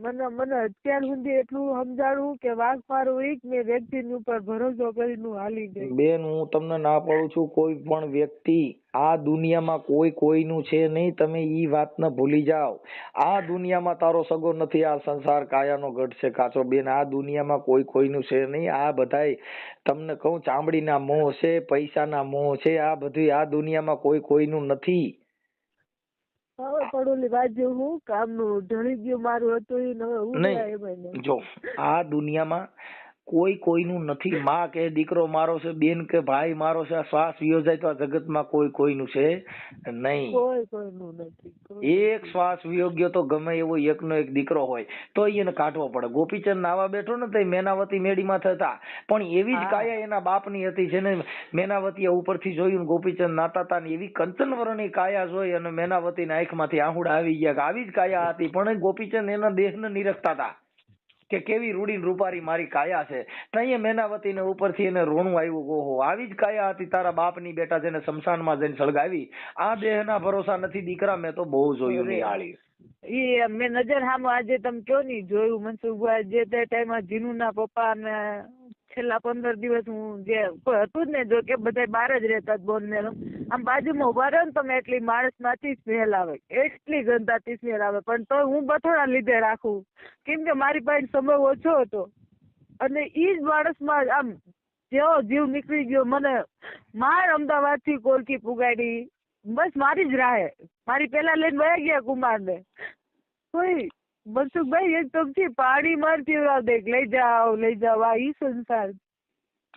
મને અત્યાર સુધી એટલું સમજાણું કે વાઘ મારું એક મેં વ્યક્તિની ઉપર ભરોસો કરીને હાલી ગઈ. બેન હું તમને ના પાડું છું કોઈ પણ વ્યક્તિ આ દુનિયામાં કોઈનું છે નહીં. તમે ઈ વાત ન ભૂલી જાઓ. આ દુનિયામાં તારો સગો નથી. આ સંસાર કાયાનો ગઢ છે કાચો. બેન આ દુનિયામાં કોઈનું છે નહીં. આ બધાય તમને કહું ચામડીના મોહ છે પૈસાના મોહ છે. આ બધું આ દુનિયામાં કોઈનું નથી. હવે પડોલી બાજુ હું કામનું ઢળી ગયું મારું હતું નહીં. જો આ દુનિયામાં કોઈનું નથી. માં કે દીકરો મારો છે બેન કે ભાઈ મારો છે. શ્વાસ વિયો જાય તો આ જગતમાં કોઈનું છે નહીં. કોઈનું નથી. એક શ્વાસ વિયો ગયો તો ગમે એવો એકનો એક દીકરો હોય તો એને કાઢવો પડે. ગોપીચંદ નાવા બેઠો ને તો મેનાવતી મેડીમાં થતા પણ એવી જ કાયા એના બાપની હતી છે ને. મેનાવતીએ ઉપરથી જોયું ગોપીચંદ નાતા હતા ને એવી કંચનવર્ણની કાયા જોઈ અને મેનાવતીના આંખમાંથી આહુડા આવી ગયા કે આવી જ કાયા હતી. પણ ગોપીચંદ એના દેહને નિરખતા હતા કે કેવી રૂડી રૂપારી મારી કાયા છે. તઈએ મેનાવતીને ઉપરથી એને રોણું આવ્યું ઓહો આવી જ કાયા હતી તારા બાપની બેટા જેને શમશાનમાં જઈને સળગાવી. આ દેહના ભરોસા નથી દીકરા. મેં તો બહુ જોયું નિહાળી. ઈ મેં નજર સામે આજે તમે કયો ની જોયું મનસુખભાઈ, જે તે ટાઈમે જીનુના પપ્પા ને છેલ્લા 15 દિવસ હું જે કોઈ હતું જ ને, જો કે બધા બહાર જ રહેતા બોનમેર, આમ બાજુમાં ઉભા રહો ને તમે એટલી માણસમાંથી સ્મેલ આવે, એટલી ગંધાતી સ્મેલ આવે, પણ તો હું બથોડા લીધે રાખું, કેમ કે મારી પાસે સમય ઓછો હતો. અને ઈ જ માણસમાં આમ જેવો જીવ નીકળી ગયો, મને માર અમદાવાદથી કોલકી પુગાડી, બસ મારી જ રાહે, મારી પેલા લઈને વયા ગયા કુમારને. કોઈ મનસુખભાઈ એક તમથી પાણી માર પીવડાવ દે, લઈ જાઓ આ ઈ સંસાર.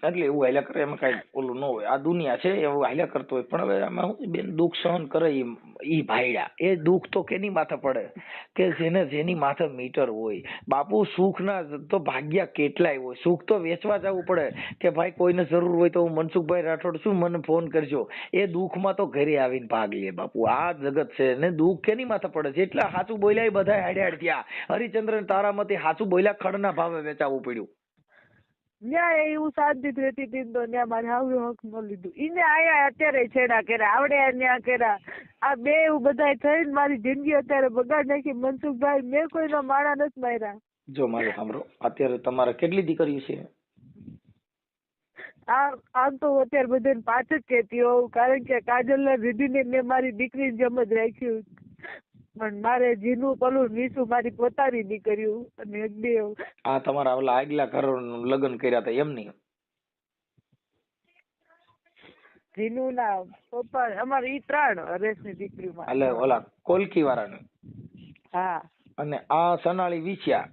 એટલે એવું હાલ્યા કરે, એમાં કઈ ઓલું ન હોય, આ દુનિયા છે એવું હાલ્યા કરતો હોય. પણ હવે આમાં શું બેન, દુઃખ સહન કરે ઈ ભાઈડા, એ દુઃખ તો કેની માથે પડે કે જેની માથે મીટર હોય. બાપુ સુખ ના તો ભાગ્યા કેટલાય હોય, સુખ તો વેચવા જવું પડે કે ભાઈ કોઈને જરૂર હોય તો હું મનસુખભાઈ રાઠોડ છું, મને ફોન કરજો. એ દુઃખમાં તો ઘરે આવીને ભાગ લે બાપુ, આ જગત છે ને. દુઃખ કેની માથે પડે, જેટલા સાચું બોલ્યા એ બધા હાડ થયા. હરિચંદ્ર તારામતી સાચું બોલ્યા, ખડના ભાવે વેચાવવું પડ્યું. ન્યા એવું શાંતિ રહેતી હતી તો ન્યા મારે આવ્યો હક ન લીધું. ઈને આયા અત્યારે છેડા કર્યા, આવડે ન્યા કર્યા, આ બે એવું બધા થઈને મારી જિંદગી અત્યારે બગાડ નાખી. મનસુખભાઈ, મેં કોઈનો માણા નથી માર્યા. જો મારે સાંભળો, અત્યારે તમારે કેટલી દીકરીઓ છે? આમ તો અત્યારે બધાને 5 જ કહેતી હોઉં, કારણ કે કાજલ ને રીધિને મેં મારી દીકરી જેમ જ રાખ્યું. પણ મારે જીનું પેલું નીસું મારી પોતાની દીકરીઓ અને બે. આ તમારા ઓલા આગલા ઘર લગ્ન કર્યા હતા એમ નહીં? જીનું ના પપ્પા અમારે ઈ 3 હરેશની દીકરીમાં. એટલે ઓલા કોલકી વાળાને? હા. અને આ સનાળી વિછ્યા?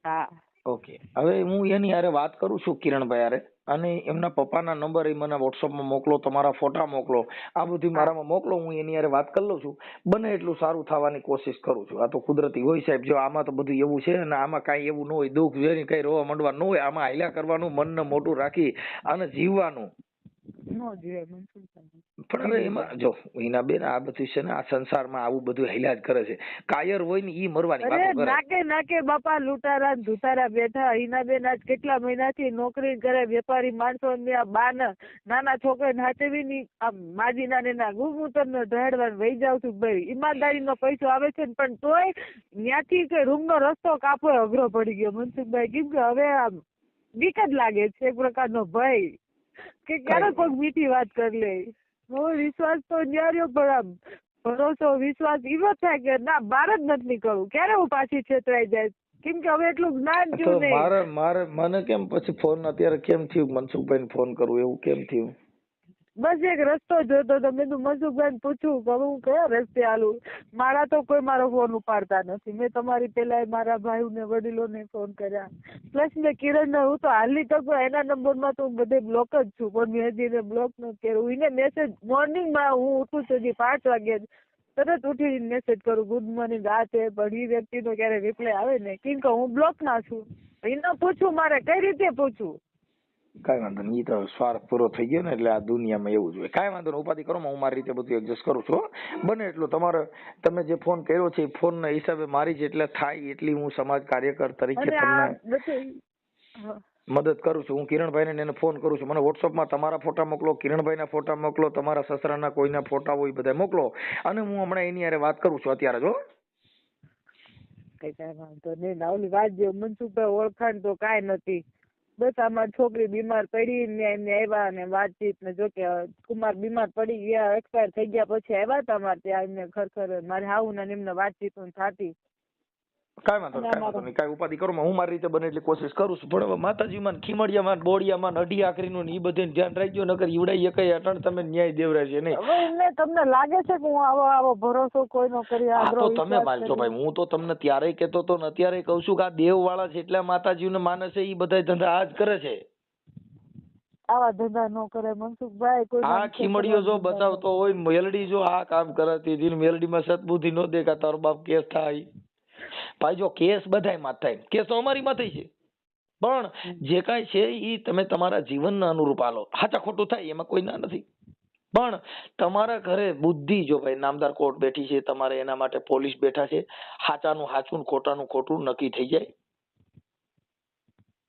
હા. ઓકે. હવે હું એની હારે વાત કરું છું કિરણભાઈ હારે, અને એમના પપ્પાના નંબર એ મને વોટ્સઅપમાં મોકલો, તમારા ફોટા મોકલો, આ બધું મારામાં મોકલો, હું એની હારે વાત કરી લઉં છું. બને એટલું સારું થવાની કોશિશ કરું છું. આ તો કુદરતી હોય સાહેબ, જો આમાં તો બધું એવું છે, અને આમાં કાંઈ એવું ન હોય, દુઃખ જેની કઈ રોવા માંડવા ન હોય, આમાં હાલ્યા કરવાનું, મનને મોટું રાખી અને જીવવાનું. પણ હવે એમાં જો હિના બેન, આ બધું છે ને, આ સંસારમાં આવું બધું હેલા જ કરે છે. કાયર હોય ને ઈ મરવાની વાતો કરે. નાકે નાકે બાપા લૂંટારા ધુતારા બેઠા. હિના બેન આજ કેટલા મહિનાથી નોકરી કરે, વેપારી માણસો ને આ બાન નાના છોકરા હાથેવી ની આ માજીના ને ના ગુમૂતર નો ઢાળવા વહી જાવ છું. ભાઈ ઈમાનદારી નો પૈસો આવે છે, પણ તોય ત્યાંથી કે રૂમ નો રસ્તો કાપો અઘરો પડી ગયો મનસુખભાઈ. કેમ કે હવે આમ બીક જ લાગે છે, એક પ્રકારનો ભય કે ક્યારે કોઈ મીઠી વાત કરી લે. હવે વિશ્વાસ તો ન્યાર્યો, પણ આમ ભરોસો વિશ્વાસ એવો થાય કે ના બહાર જ નથી નીકળવું, ક્યારે હું પાછી છેતરાઈ જાય. કેમ કે હવે એટલું જ્ઞાન થયું નહીં. મારે મને કેમ પછી ફોન અત્યારે કેમ થયું મનસુખભાઈ ને ફોન કરવું, એવું કેમ થયું? બસ એક રસ્તો જોતો તો મેં મનસુખભાઈ ને પૂછ્યું કે હું કયા રસ્તે હાલું. મારા તો કોઈ મારો ફોન ઉપાડતા નથી. મેં તમારી પેલા મારા ભાઈ ને વડીલો ને ફોન કર્યા, પ્લસ મેં કિરણ ને, હું તો હાલની તક એના નંબરમાં તો બધે બ્લોક જ છું, પણ મેં હજી એને બ્લોક નથી કર્યું. એને મેસેજ મોર્નિંગમાં હું ઉઠું સુધી 5 વાગે તરત ઉઠીને મેસેજ કરું, ગુડ મોર્નિંગ આ છે, પણ એ વ્યક્તિનો ક્યારે રિપ્લાય આવે ને, કેમ કે હું બ્લોકમાં છું. એને પૂછું મારે કઈ રીતે પૂછવું? કઈ વાંધો નહીં, તો સ્વાર્થ પૂરો થઈ ગયો ને, એટલે આ દુનિયામાં એવું જોઈએ. કઈ વાંધો નહીં, ઉપાધિ કરો, હું મારી રીતે બધું એડજસ્ટ કરું છું. બને એટલું તમારે, તમે જે ફોન કર્યો છે એ ફોન ના હિસાબે મારી જેટલા થાય એટલી હું સમાજ કાર્યકર તરીકે તમને મદદ કરું છું. હું કિરણભાઈ ને એને ફોન કરું છું, મને વોટ્સઅપમાં તમારા ફોટા મોકલો, કિરણભાઈ ના ફોટા મોકલો, તમારા સસરાના કોઈના ફોટા હોય બધા મોકલો, અને હું હમણાં એની હારે વાત કરું છું અત્યારે. જો કઈ વાંધો નહીં, નાવલી વાત જે મનસુખભાઈ ઓળખાણ તો કાંઈ નથી. બસ અમારી છોકરી બીમાર પડી ને એમને આવ્યા અને વાતચીત ને, જો કે કુમાર બીમાર પડી ગયા, એક્સપાયર થઈ ગયા પછી આવ્યા હતા અમારે ત્યાં. એમને ખરેખર મારે હાવું ને એમને વાતચીત થતી. કાંઈ વાંધો નહીં, કાંઈ ઉપાધિ કરો, હું મારી રીતે બને એટલી કોશિશ કરું છું. પણ હવે માતાજીમાં, ખીમડિયામાં, બોડિયામાં, અઢી આખરીનું ને એ બધું ધ્યાન રાખજો, નકર ઈવડાઈ એકાઈ અટણ તમે ન્યાય દેવરાશે નહીં. હવે એમને તમને લાગે છે કે હું આવો ભરોસો કોઈનો કરી આ તો તમે માનજો ભાઈ, હું તો તમને ત્યારે કહેતો તો ને અત્યારે કહું છું કે આ દેવ વાળા જેટલા માતાજીને માને છે એ બધા ધંધા આ જ કરે છે. આવા ધંધા નો કરે મનસુખભાઈ. કોઈ આ ખીમડીઓ જો બતાવતો હોય, મેલડી જો આ કામ કરતી હતી, મેલડીમાં સદબુદ્ધિ નો દેખા, તારો બાપ કેસ થાય ભાઈ. જો કેસ બધાય માં થાય, કેસ તો અમારી માં થઈ છે, પણ જે કાંઈ છે એ તમે તમારા જીવનના અનુરૂપ હાલો. સાચા ખોટું થાય એમાં કોઈ ના નથી, પણ તમારા ઘરે બુદ્ધિ, જો ભાઈ નામદાર કોર્ટ બેઠી છે, તમારે એના માટે પોલીસ બેઠા છે, સાચાનું સાચું, ખોટાનું ખોટું નક્કી થઈ જાય,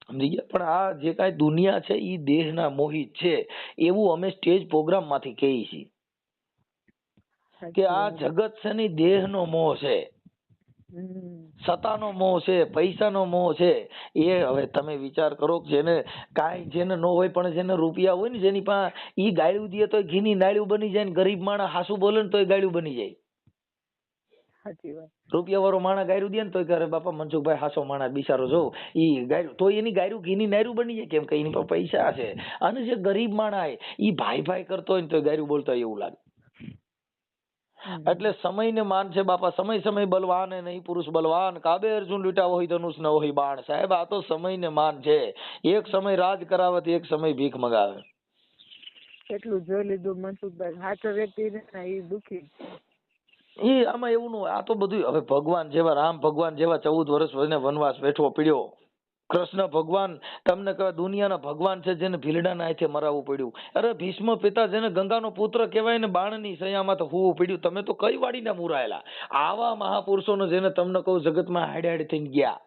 સમજી ગયા? પણ આ જે કાંઈ દુનિયા છે એ દેહના મોહિત છે, એવું અમે સ્ટેજ પ્રોગ્રામ માંથી કહીએ છીએ કે આ જગત છે ને દેહનો મોહ છે. સત્તાનો મોહ છે, પૈસાનો મોહ છે. એ હવે તમે વિચાર કરો કે જેને કાંઈ જેને ન હોય પણ જેને રૂપિયા હોય ને જેની પાસે, ઈ ગાળ્યું દે તો ઘીની નાળ્યું બની જાય ને ગરીબ માણસ હાસુ બોલે ને તોય ગાળ્યું બની જાય. સાચી વાત. રૂપિયા વાળો માણસ ગાયરું દે ને તોય કરે બાપા મનસુખભાઈ હાસો માણસ બિચારો જો ઈ ગાયરું તો એની ગાયરું ઘીની નાયરું બની જાય. કેમ કે એની પાસે પૈસા છે. અને જે ગરીબ માણસ ઈ ભાઈ ભાઈ કરતો હોય ને તોય ગાયરું બોલતો હોય એવું લાગે. એટલે સમયને માન છે બાપા. સમય સમય બલવાન હે નહીં પુરુષ બલવાન, કાબે અર્જુન લૂટા વહી ધનુષ ન વહી બાણ. સાહેબ આ તો સમયને માન છે. એક સમય રાજ કરાવે તો એક સમય ભીખ મગાવે. એટલું જોઈ લીધું મનસુખભાઈ. સાચો વ્યક્તિ ને એ દુખી. એ આમાં એવું ન હોય. આ તો બધું હવે ભગવાન જેવા, રામ ભગવાન જેવા 14 વર્ષ વનવાસ વેઠવો પડ્યો. કૃષ્ણ ભગવાન તમને કહેવાય દુનિયાના ભગવાન છે જેને ભીલડાના હાથે મરાવવું પડ્યું. અરે ભીષ્મ પિતા જેને ગંગાનો પુત્ર કહેવાય ને બાણની સયામાં તો હોવું પડ્યું. તમે તો કઈ વાડીના મુરાયેલા. આવા મહાપુરુષોને જેને તમને કહું જગતમાં હાડે હાડે થઈને ગયા.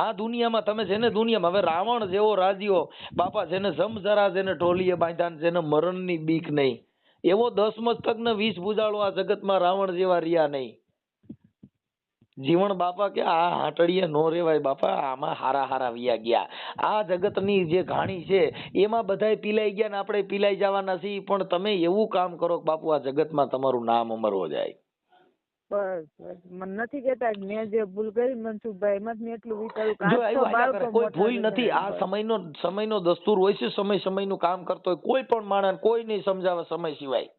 આ દુનિયામાં તમે જેને દુનિયામાં હવે રાવણ જેવો રાજીઓ બાપા, જેને જમજરા, જેને ઢોલીએ બાંધ્યા, જેને મરણની બીક નહીં, એવો 10 મસ્તક ને 20 ભુજાળો આ જગતમાં રાવણ જેવા રહ્યા નહીં. જીવન બાપા કે આ હાટડીએ નો રેવાય બાપા. આમાં હારા હારા વિયા ગયા. આ જગતની જે ઘાણી છે એમાં બધાય પીલાઈ ગયા ને આપણે પીલાઈ જવાના છીએ. પણ તમે એવું કામ કરો કે બાપુ આ જગતમાં તમારું નામ અમર હો જાય. બસ મને નથી કેતા મેં જે ભૂલ કરી મનસુખભાઈ એમાં મેં એટલું વિચાર્યું કોઈ ભૂલ નથી. આ સમયનો દસ્તુર હોય છે. સમયનું કામ કરતો હોય કોઈ પણ માણસ કોઈ નહીં સમજાવે સમય સિવાય.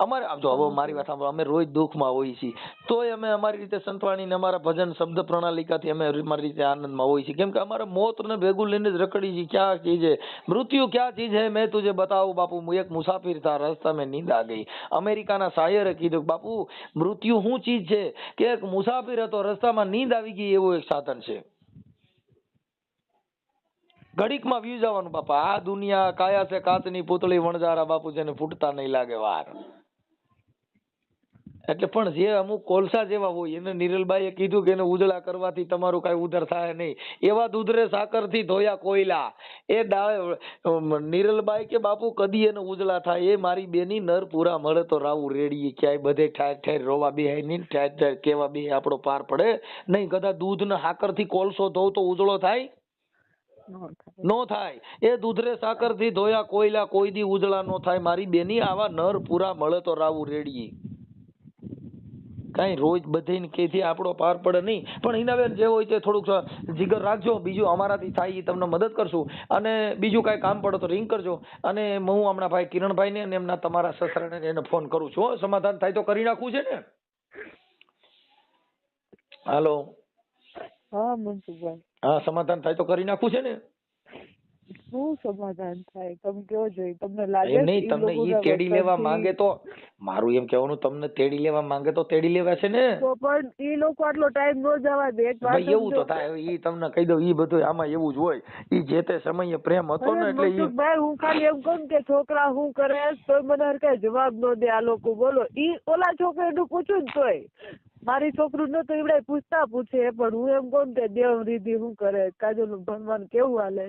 અમારે જો હવે મારી વાત સાંભળો, અમે રોજ દુઃખમાં હોઈએ છીએ તોય અમે અમારી રીતે સંતવાણીને અમારા ભજન શબ્દ પ્રણાલિકાથી અમે અમારી રીતે આનંદમાં હોઈએ છીએ. કેમ કે અમારે મોતને ભેગું લઈને જ રખડી છીએ. ક્યાં ચીજ હે મૃત્યુ, ક્યાં ચીજ હે મેં તુજે બતાવું બાપુ. એક મુસાફિર થા રસ્તા મેં નીંદ આ ગઈ. અમેરિકાના શાયરે કીધું બાપુ મૃત્યુ શું ચીજ છે કે એક મુસાફિર હતો, રસ્તામાં નીંદ આવી ગઈ એવું એક સાધન છે. ઘડીકમાં વ્યુ જવાનું બાપા. આ દુનિયા કાયા છે કાચની પૂતળી વણજારા બાપુ, જેને ફૂટતા નહીં લાગે વાર. એટલે પણ જે અમુક કોલસા જેવા હોય એને નિરલબાઈએ કીધું કે એને ઉજળા કરવાથી તમારું કઈ ઉધર થાય નહીં. એવા દૂધરે સાકરથી ધોયા કોયલા. એ નિરલબાઈ કે બાપુ કદી એને ઉજળા થાય. એ મારી બેની નર પૂરા મળે તો રાવું રેડી. ક્યાંય બધે ઠાર ઠાર રોવા બેહાય નહીં, ઠાર ઠાર કેવા બે આપણો પાર પડે નહીં. કદા દૂધ ને સાકરથી કોલસો ધોવ તો ઉજળો થાય? નો થાય. એ દૂધરે સાકર થી ધોયા કોયલા, કોઈ દી ઉજળા નો થાય. મારી બેની આવા નર પૂરા મળે તો રાવું રેડી. કઈ રોજ બધે કેથી આપણો પાર પડે નહીં. પણ હિનાબેન જે હોય તે થોડુંક જીગર રાખજો. બીજું અમારાથી થાય એ તમને મદદ કરશું. અને બીજું કઈ કામ પડે તો રિંગ કરજો. અને હું હમણાં ભાઈ કિરણભાઈ ને એમના તમારા સસરાને એને ફોન કરું છું. સમાધાન થાય તો કરી નાખવું છે ને? હાલો. હા મનસુખભાઈ. હા સમાધાન થાય તો કરી નાખવું છે ને? શું સમાધાન થાય તમે કેવો જોઈએ? તમને લાગે નહીં તમને ઈ તેડી લેવા માંગે તો મારું એમ કહેવાનું, તમને તેડી લેવા માંગે તો તેડી લેવા છે ને. તો પણ ઈ લોકો આટલો ટાઈમ નો જવા દે. ભાઈ એવું તો થાય. ઈ તમને કહી દઉં ઈ બધું આમાં એવું જ હોય. ઈ જે તે સમયે પ્રેમ હતો ને એટલે ઈ ભાઈ હું ખાલી એમ કહું કે છોકરા શું કરે તો મને કઈ જવાબ નો દે આ લોકો. બોલો ઈ ઓલા છોકરાનું પૂછું ને તોય મારી છોકરું ન તો એવડે પૂછે. પણ હું એમ કહું કે દેવ રીધી શું કરે, કાજલ નું ભણવાનું કેવું હાલે.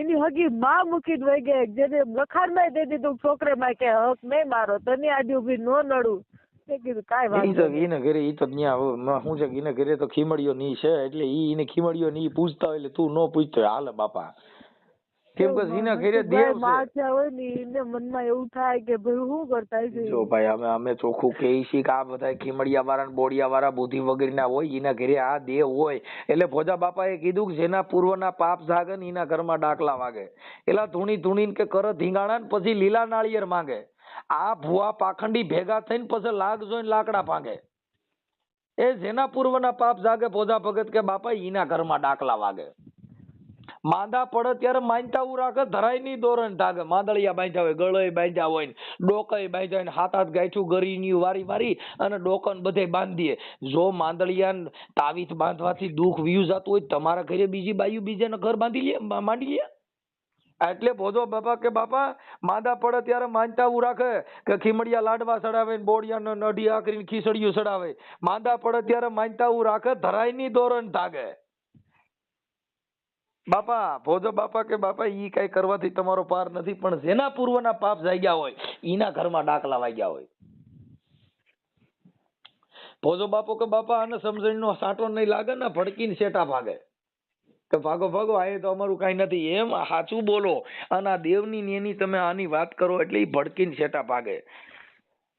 એની હગી માં મૂકીને વહી ગયા. જેને લખાણ માં દઈ દીધું છોકરે માં કે હક નહીં મારો, તને આડી ઉભી નો નડું. મેં કીધું કાંઈ વાત એને ઘરે ઈ તો ત્યાં શું છે કે એને ઘરે તો ખીમડીઓ ની છે. એટલે ઈ એને ખીમડીઓ ની પૂછતા હોય એટલે તું નો પૂછતો હાલે બાપા. કેમ કે એના ઘરે દેવ છે હોય ને એને મનમાં એવું થાય કે ભાઈ શું કરતા છે. જો ભાઈ અમે ચોખ્ખું કહીએ છીએ કે આ બધા ખીમડિયા વાળા ને બોડિયા વાળા બુદ્ધિ વગેરે ના હોય. એના ઘરે આ દેવ હોય. એટલે ભોજા બાપા એ કીધું કે જેના પૂર્વના પાપ જાગે ને એના ઘરમાં ડાકલા વાગે. એલા ધૂણી કે કર ધીંગાણા ને પછી લીલા નાળિયેર માંગે. આ ભુવા પાખંડી ભેગા થઈને પછી લાગ જોઈને લાકડા ભાંગે. એ જેના પૂર્વના પાપ જાગે ભોજા ભગત કે બાપા એના ઘરમાં ડાકલા વાગે. માંદા પડે ત્યારે માનતા રાખે, ધરાય ની દોરણ ધાગે. માંદળિયા બાંધ્યા હોય, ગળે બાંધ્યા હોય, ડોકઈ બાંધ્યા હોય, 7-8 ગાંઠું ગરીની વારી અને ડોકન બધે બાંધીએ. જો માંદળિયા તાવીથ બાંધવાથી દુઃખ વ્યુ જતું હોય તમારા ઘરે બીજી બાયુ બીજાને ઘર માંડી લે. એટલે ભોજો બાપા કે બાપા માંદા પડે ત્યારે માનતા રાખે કે ખીમડિયા લાડવા ચડાવે, બોડિયા નઢી આકરીને ખીસડિયું ચડાવે. માંદા પડે ત્યારે માનતા રાખે, ધરાય ની દોરણ ધાગે. બાપા ભોજો બાપા કે બાપા ઈ કઈ કરવાથી તમારો પાર નથી. પણ જેના પૂર્વના પાપ જાગ્યા હોય એના ઘરમાં ડાકલા વાગ્યા હોય. ભોજો બાપો કે બાપા આને સમજણનો સાટો નહીં લાગે ને ભડકીને શેટા ભાગે કે ભાગો ભાગો આ તો અમારું કઈ નથી એમ સાચું બોલો અને આ દેવની ને એની તમે આની વાત કરો એટલે ઈ ભડકીને શેટા ભાગે.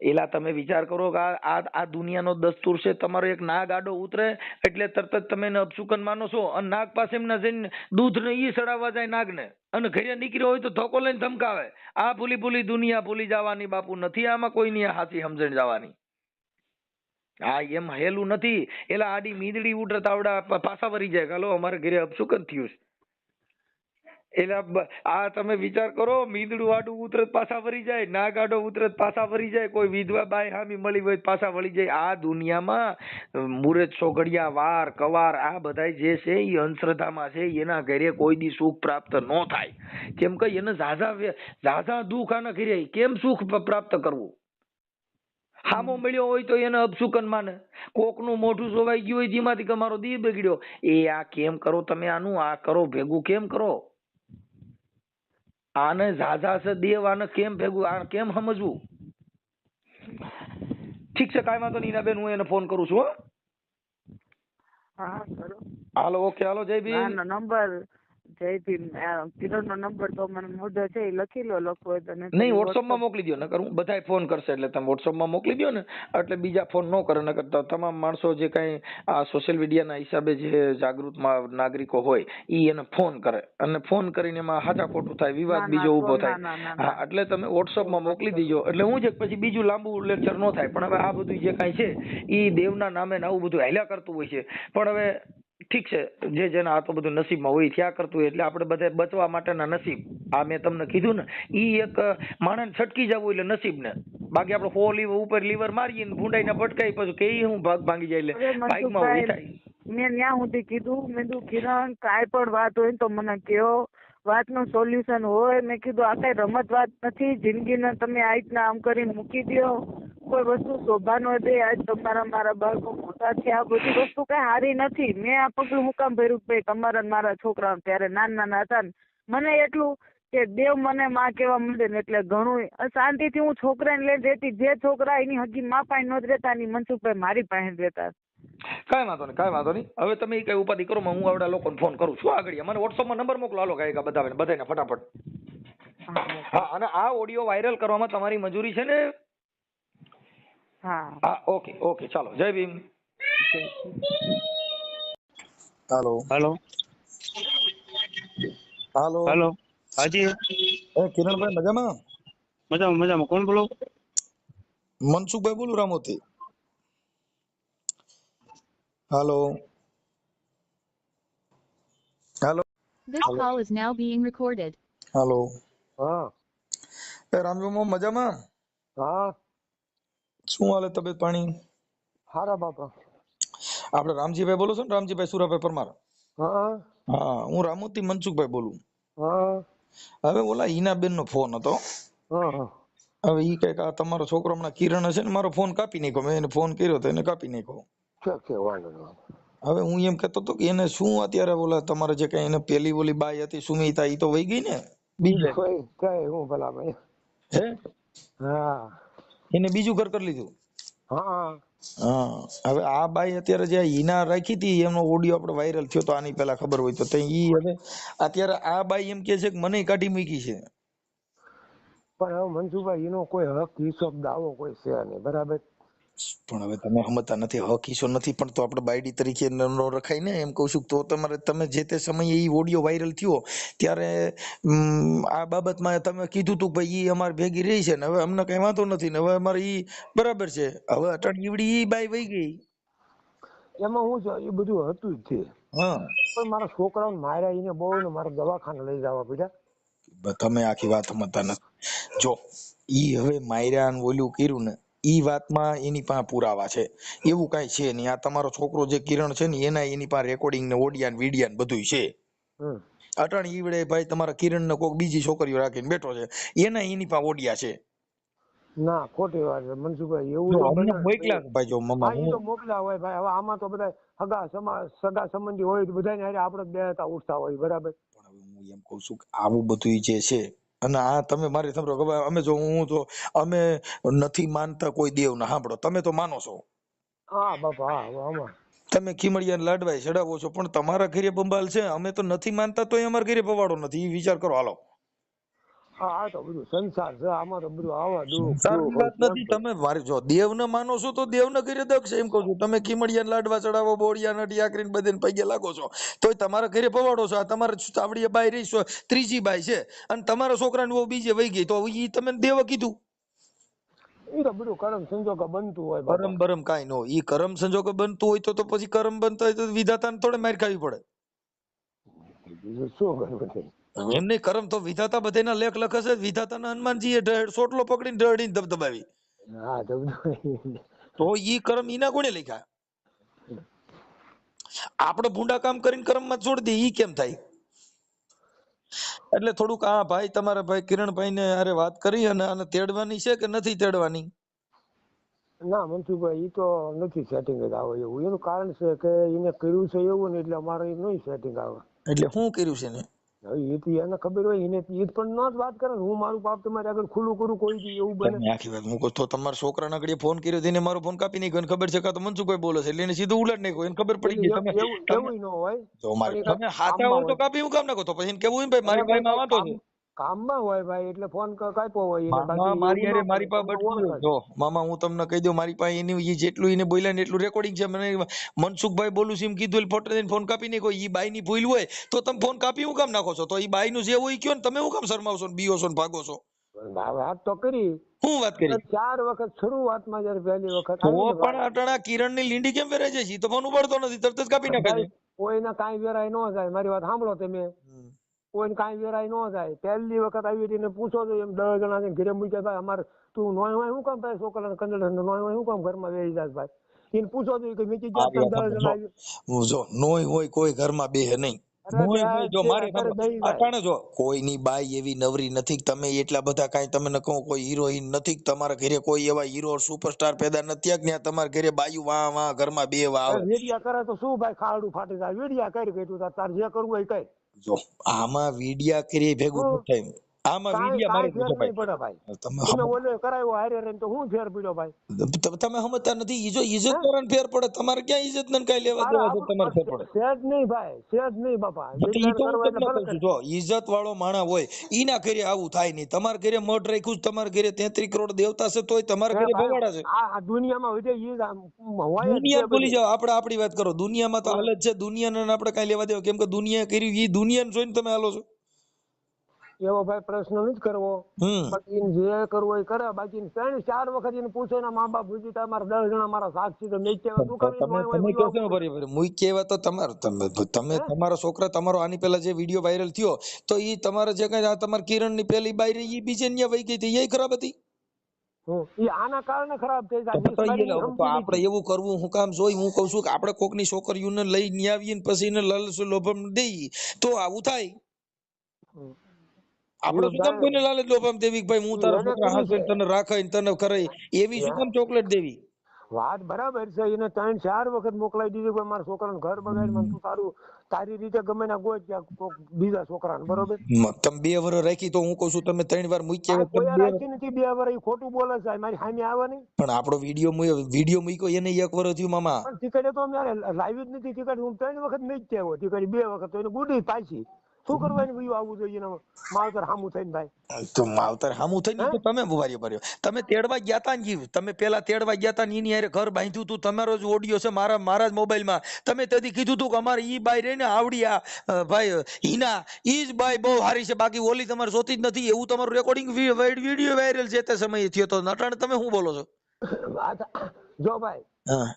એલા તમે વિચાર કરો કે આ દુનિયાનો દસ્તુર છે. તમારો એક નાગ આડો ઉતરે એટલે તરત જ તમે એને અપશુકન માનો છો અને નાગ પાસે એમના જઈને દૂધ ને ઈ સડાવવા જાય નાગને અને ઘરે નીકળ્યો હોય તો ધોકો લઈને ધમકાવે. આ ભૂલી દુનિયા ભૂલી જવાની બાપુ નથી આમાં કોઈની સાચી સમજણ જવાની. હા એમ હેલું નથી. એલા આડી મીંદડી ઉડે તાવડા પાછા વરી જાય હાલો અમારે ઘરે અપશુકન થયું છે. એલા આ તમે વિચાર કરો મીંદડું આડું ઉતરત પાછા વરી જાય નાગ આડો ઉતરત પાછા વરી જાય કોઈ વિધવા બાઈ હામી મળી હોય પાછા વળી જાય. આ દુનિયામાં મુરત સોગડિયા વાર કવાર આ બધા જે છે એ અંધશ્રદ્ધામાં છે. એના ઘરે કોઈ દી સુખ પ્રાપ્ત ન થાય. કેમ કે એને ઝાઝા દુઃખ આના ઘરે કેમ સુખ પ્રાપ્ત કરવું. હામો મળ્યો હોય તો એને અપશુકન માને. કોકનું મોઢું સોવાઈ ગયું હોય જેમાંથી કે મારો દી બગડ્યો એ આ કેમ કરો તમે આનું આ કરો ભેગું કેમ કરો. આને ઝાઝા છે દેવ આને કેમ ભેગું આ કેમ સમજવું. ઠીક છે કાંઈ વાંધો નહીં બેન હું એને ફોન કરું છું. હા કરો. હાલો ઓકે હાલો જય ભીમ. નંબર જય ભીમ કિરણ નો નંબર તો મને મોઢો છે લખી લો લખવો હોય તો નહીં વોટ્સઅપ માં મોકલી દો નકર હું બધાય ફોન કરશે એટલે તમે વોટ્સઅપ માં મોકલી દો ને એટલે બીજા ફોન ન કરે નકર તમામ માણસો જે કઈ આ સોશિયલ મીડિયાના હિસાબે જે જાગૃત નાગરિકો હોય ઈ એને ફોન કરે અને ફોન કરીને એમાં હાચા ખોટું થાય વિવાદ બીજો ઉભો થાય. હા એટલે તમે વોટ્સઅપ માં મોકલી દીજો એટલે હું છે પછી બીજું લાંબુ લેક્ચર ન થાય. પણ હવે આ બધું જે કઈ છે ઈ દેવના નામે આવું બધું હાલ્યા કરતું હોય છે. પણ હવે ઠીક છે જે જેના આ તો બધું નસીબમાં હોય થયા કરતું હોય એટલે આપણે બધા બચવા માટેના નસીબ આ મેં તમને કીધું ને ઈ એક માણસ છટકી જવું એટલે નસીબ ને બાકી આપણે હો લીવર ઉપર લીવર મારીએ ને ભૂંડાઈ ને ભટકાઈ પછી કે હું ભાગ ભાંગી જાય એટલે બાઈકમાં હોય થાય. મેં ત્યાં સુધી કીધું મેં કીધું કિરણ કાંઈ પણ વાત હોય તો મને કહો વાતનું સોલ્યુશન હોય. મેં કીધું આ કઈ રમત વાત નથી. જિંદગીને તમે આ રીતના આમ કરીને મૂકી દો. કોઈ વસ્તુ શોભા નો દે. આજ તમારા મારા બાળકો મોટા છે આ બધી વસ્તુ કઈ સારી નથી. મેં આ પગલું હું કામ ભર્યું ભાઈ તમારા મારા છોકરા ત્યારે નાના હતા ને મને એટલું કે દેવ મને માં કેવા મળે ને એટલે ઘણું શાંતિથી હું છોકરાને લઈને રહેતી. જે છોકરા એની હગી માં પાસે નહોત રહેતા એની મનસુખભાઈ મારી પાસે રહેતા. કાંઈ વાંધો નહીં હવે તમે કઈ ઉપાધિ કરો હું આવડા લોકોને ફોન કરું છું આગળ. મને વોટ્સઅપમાં નંબર મોકલો હાલો કાંઈ બધાને ફટાફટ. હા અને આ ઓડિયો વાયરલ કરવામાં તમારી મજૂરી છે ને. હા ઓકે ચાલો જય ભીમ. હાલો હાલો હાલો હાલો હાજી કિરણભાઈ મજામાં મજામાં કોણ બોલો? મનસુખભાઈ બોલું રામોથી. હાલો હાલો This call is now being recorded. હાલો હા રામજી મજામાં? હા શું હાલે તબિયત પાણી? હારા બાપા. આપણે રામજીભાઈ બોલો છો ને? રામજીભાઈ સુરાભાઈ પરમાર. હા હા હું રામોથી મનસુખભાઈ બોલું. હા હવે ઓલા હિનાબેન નો ફોન હતો. હા હવે ઈ કઈક આ તમારો છોકરો હમણાં કિરણ છે ને મારો ફોન કાપી નાખ્યો. મેં એને ફોન કર્યો તો એને કાપી નાખ્યો. છે વાંધો નહીં. હવે હું એમ કહેતો હતો કે એને શું અત્યારે ઓલા તમારે જે કઈ એને પેલી ઓલી બાઈ હતી સુમિતા ઈ તો વહી ગઈ ને બીજે કઈ હું ભલા ભાઈ હે હા એને બીજું ઘર કરી લીધું. હા હા હવે આ બાઈ અત્યારે જે હિના રાખી હતી એમનો ઓડિયો આપણે વાયરલ થયો તો આની પહેલા ખબર હોય તો ઈ હવે અત્યારે આ બાઈ એમ કે છે કે મને કાઢી મૂકી છે. પણ હવે મનસુખભાઈ એનો કોઈ હક હિસાબ દાવો કોઈ છે નહીં બરાબર. પણ હવે તમે સમજતા નથી હક હિસ્સો નથી પણ તો આપણે બાયડી તરીકે ન રખાય ને એમ કહું છું. તો તમારે તમે જે તે સમયે એ ઓડિયો વાયરલ થયો ત્યારે આ બાબતમાં તમે કીધું તું ભાઈ ઈ અમારી ભેગી રહી છે ને હવે અમને કઈ વાંધો નથી ને હવે અમારે ઈ બરાબર છે. હવે અટણ ઈવડી ઈ બાઈ વહી ગઈ એમાં હું છે એ બધું હતું જ છે. હા પણ મારા છોકરાઓને માર્યા એને બહુ ને મારા દવાખાને લઈ જવા પડ્યા. તમે આખી વાત સમજતા નથી. જો ઈ હવે માયરા ને ઓલું કર્યું ને ઈ વાતમાં એની પાસે પુરાવા છે. એવું કઈ છે નહીં. આ તમારો છોકરો જે કિરણ છે ને એના એની પાસે રેકોર્ડિંગ ને ઓડિયા ને વિડિયા ને બધું છે. અટાણ ઈવડે ભાઈ તમારા કિરણ ને કોઈક બીજી છોકરીઓ રાખીને બેઠો છે એના એની પાસે ઓડિયા છે. ના ખોટી વાત છે મનસુખભાઈ. એવું અમને મોકલ્યા ભાઈ જો મમ્મા હા, ઈ તો મોકલ્યા હોય ભાઈ. હવે આમાં તો બધા સગા સંબંધી હોય તો બધાને હારે આપણે બે હતા ઉઠતા હોય બરાબર. પણ હવે હું એમ કઉ છું કે આવું બધું જે છે અને આ તમે મારી સાંભળો અમે જો હું તો અમે નથી માનતા કોઈ દેવ ને સાંભળો તમે તો માનો છો. હા બાપા હા આમાં તમે ખીમડિયા લાડવાય ચડાવો છો પણ તમારા ઘરે બંબાલ છે, અમે તો નથી માનતા તોય અમારા ઘરે પવાડો નથી. એ વિચાર કરો હાલો. હા આ તો બધું સંસાર છે, આમાં તો બધું આવા દુઃખ સંસારની સુખ વાત હોય નથી. કેમ તમે મારી જો દેવને માનો છો તો દેવને ઘરે દક્ષ એમ કહું છું. તમે ખીમડિયા લાડવા ચડાવો, બોળિયા નટિયા કરીને બધે પગે લાગો છો તોય તમારા ઘરે પવાડો છો. આ તમારે ચાવડીએ બાઈ રહી છો, ત્રીજી બાઈ છે અને તમારા છોકરાની વહુ બીજે વહી ગઈ તો ઈ તમે દેવ કીધું? એ તો બધું કરમ સંજોગો બનતું હોય કરમ બાપા. બરમ કાંઈ ન હોય. ઈ કરમ સંજોગો બનતું હોય તો પછી કરમ બનતા હોય તો વિધાતાને થોડે માર ખાવી પડે. બીજું શું કરવું છે? એમ નહીં, કરમ તો વિધાતા બધાના લેખ લખે છે. વિધાતાના હનુમાનજીએ સોટલો પકડીને ઢળીને ધબધબાવી, હા તો બધું તો ઈ કરમ ઈના કોણે લખ્યા? આપણે ભૂંડા કામ કરીને કર્મમાં છોડી દઈએ, ઈ કેમ થાય? એટલે થોડુંક આ ભાઈ તમારા ભાઈ કિરણભાઈ ને અરે વાત કરી અને આને તેડવાની છે કે નથી તેડવાની? ના મનસુખભાઈ ઈ તો નથી સેટિંગ જ આવે એવું. એનું કારણ છે કે એને કર્યું છે એવું ને એટલે અમારે નહીં સેટિંગ આવે. એટલે શું કર્યું છે ને? હવે એથી એને ખબર હોય એને ઈ પણ ન જ વાત કરે ને હું મારું પાપ તમારે આગળ ખુલ્લું કરું કોઈ દી એવું બને. તમે આખી વાત મૂકો તો તમારા છોકરાના ઘડીએ ફોન કર્યો તેને મારો ફોન કાપી નાખ્યો એને ખબર છે કે આ તો મનસુખભાઈ બોલે છે એટલે એને સીધું ઉલાડ નાખ્યો. એને ખબર પડી એટલે ગઈ. તમે એવું તમે એવું ન હોય જો મારે પણ એ તમે કાંઈક હાથા કામમાં હોય તો હોય. કાપી હું કામ નાખો તો પછી એને કેવું ભાઈ અરે મારી ભાઈ ભાઈ માં વાંધો છે. કામમાં હોય ભાઈ એટલે ફોન કાપ્યો હોય એને મામા બાકી મારી એવું હારે ન મારી કરે પાસે તમને બટકું ઓળખ છે. જ. જો મામા હું તમને કહી દઉં મારી પાસે એની ઈ જેટલું એને બોલ્યા ને એટલું રેકોર્ડિંગ છે. મને મનસુખભાઈ બોલું છું એમ કીધું એટલે ફોટો દઈને ફોન કાપી નાખો. ઈ બાઈ ની ભૂલ હોય તો તમે ફોન કાપી હું કામ નાખો છો? તો ઈ બાઈ નું જે હોય ઈ કયો ને તમે હું કામ શરમાવશો ને બીઓ છો ને ભાગો છો? વાત તો કરી હું વાત કરી? 4 વખત શરૂઆતમાં જયારે પહેલી વખત તો આવી ને પણ અટાણા કિરણ ની લીંડી કેમ વેરાઈ જાય છે? ઈ તો ફોન ઉપાડતો નથી, તરત જ કાપી નાખે છે. ભાઈ કોઈને કાંઈ વેરાય ન જાય. મારી વાત સાંભળો તમે. કોઈને કાંઈ વેરાય ન જાય. પહેલી વખત આવી હતી ને પૂછો તો એમ 10 જણા છે ઘરે મૂક્યા ભાઈ અમારે તું નોય હોય શું કામ ભાઈ છોકરાને કંદડ નોય હોય શું કામ ઘરમાં વેરી જાય ભાઈ એને પૂછો તો કે મીકી ગયા મારી તમે વાત 10 સાંભળો. જણા આવી. જો નોય હોય કોઈ ઘરમાં બેહે નહીં. અરે નોય હોય જો મારે ઘરે સાંભળો. દઈ જાય. અટાણે જો કોઈની બાઈ એવી નવરી નથી કે તમે એટલા બધા કાંઈ તમને કહો કોઈ હિરોઈન નથી કે તમારા ઘરે કોઈ એવા હીરો સુપરસ્ટાર પેદા નથી થયા કે ત્યાં તમારા ઘરે બાયું વાહ વાહ ઘરમાં બેવા આવે. વેડિયા કરે તો શું ભાઈ ખાડું ફાટી જાય. વેડિયા કરી ગઈ તું તાર જે કરવું હોય કઈ. જો આમાં વીડિયા કરી ભેગું હું નથી થાય. આમાં કાંઈ વીડિયા મારે કાંઈ ફેર જો નહીં પડે ભાઈ. ભાઈ તમે તમે ઓલે કરાવ્યો હારે રહીને તો હું ફેર પડ્યો ભાઈ. તમે સમજતા નથી. ઈ જો હે ઇજ્જત વાળાને ફેર પડે, તમારે ક્યાં ઇજ્જત ને કાંઈ લેવા અરે દેવા છે? તમારે ફેર આપણું પડે. સેજ નહીં ભાઈ સેજ નહીં બાપા. ઈ ડિક્લેર તો હું કરવા એટલે તમને ભલે કહું છું. કરે. જો ઇજ્જત વાળો માણા હોય ઈના ઘરે આવું થાય નહીં. તમારા ઘરે મઢ રાખ્યું છે, તમારા ઘરે 33 કરોડ દેવતા છે તોય તમારા એ ઘરે ભાઈ ભવાડા છે. આ દુનિયામાં વધે ઈ જ હોય જ દુનિયા છે ભૂલી બધી. જાઓ, આપણે આપણી વાત કરો. દુનિયામાં તો હાલત છે, દુનિયાને આપણે કાંઈ લેવા દેવા? કેમ કે દુનિયાએ કર્યું ઈ દુનિયાને જોઈને તમે હાલો છો. એવો ભાઈ પ્રશ્ન નથી કરવો. હમ બાકી એને જે કરવો એ કરે. બાકી 3-4 વખત એને પૂછો એના મા બાપ પૂછી તમારે 10 જણા મારા સાક્ષી તો મેં કહેવાય તું કરી તમે હોય તમે બધું કહો છો આવું ને પડે. બરાબર. મૂકી એવા તો તમારો તમે હે તમારા છોકરા તમારો આની પહેલા જે વિડીયો વાયરલ થયો તો ઈ તમારા જે કઈ આ તમારા કિરણ ની પેલી બાઈ રહી ઈ બીજે ન્યા વહી ગઈ હતી, એ ખરાબ હતી. ઈ આના કારણે ખરાબ થઈ તો જાય. તો મિસમેરિંગ તો સમજી આપણે લીધી. એવું કરવું હું કામ જોઈ? હું કઉ છું કે આપણે કોકની છોકરીઓને લઈ ન્યા આવીએ ને પછી એને લાલચ લોભમ દઈએ તો આવું થાય. આપણે શું કામ કોઈને લાલચ લોભમ દેવી કે ભાઈ હું તારા એને છોકરા કર્યું હાસે છે. તને રાખે ને તને કરે એવી શું કામ ચોકલેટ દેવી? વાત બરાબર છે. એને 3-4 વખત મોકલાવી દીધી કે મારા છોકરાને ઘર બગાડી તું તારું તારી રીતે ગમે ના ગોત ક્યાંક કોક બીજા છોકરાને બરોબર. તમે 2 વર્ષ રાખી તો હું કઉ છું તમે 3 વાર મૂકી આ આવ્યા, તમે કોઈ 2 રાખી નથી 2 વર્ષ. ઈ ખોટું બોલે છે. મારી સામે આવે નહીં. પણ આપણો વિડીયો મૂક્યો એને 1 વર્ષ થયું મામા. પણ ટિકડે તો અમારે લાવી જ નથી. ટિકડ હું 3 વખત મેં જ થયો. ટિકડ 2 વખત તો એને ગુડી પાછી શું કરવાની ભાઈ આવવું જોઈએ ને માવતર સામું થઈને ભાઈ. તો માવતર હામું થઈ હે તો તમે ભર્યો ભર્યો. તમે તેડવા ગયા તા ને જીવ, તમે પેલા તેડવા ગયા તા ને એની હારે ઘર બાંધ્યું તું. તમારો જ ઓડિયો છે મારા જ મોબાઈલમાં. તમે તેથી કીધું તું કે અમારે ઈ બાઈ રહી ને આવડી આ ભાઈ હિના ઈ જ બાઈ બહુ સારી છે, બાકી ઓલી તમારે જોતી જ નથી. એવું તમારું રેકોર્ડિંગ વિડીયો વાયરલ છે તે સમયે થયો તો. નટાણે તમે શું બોલો છો? વાત જો ભાઈ હા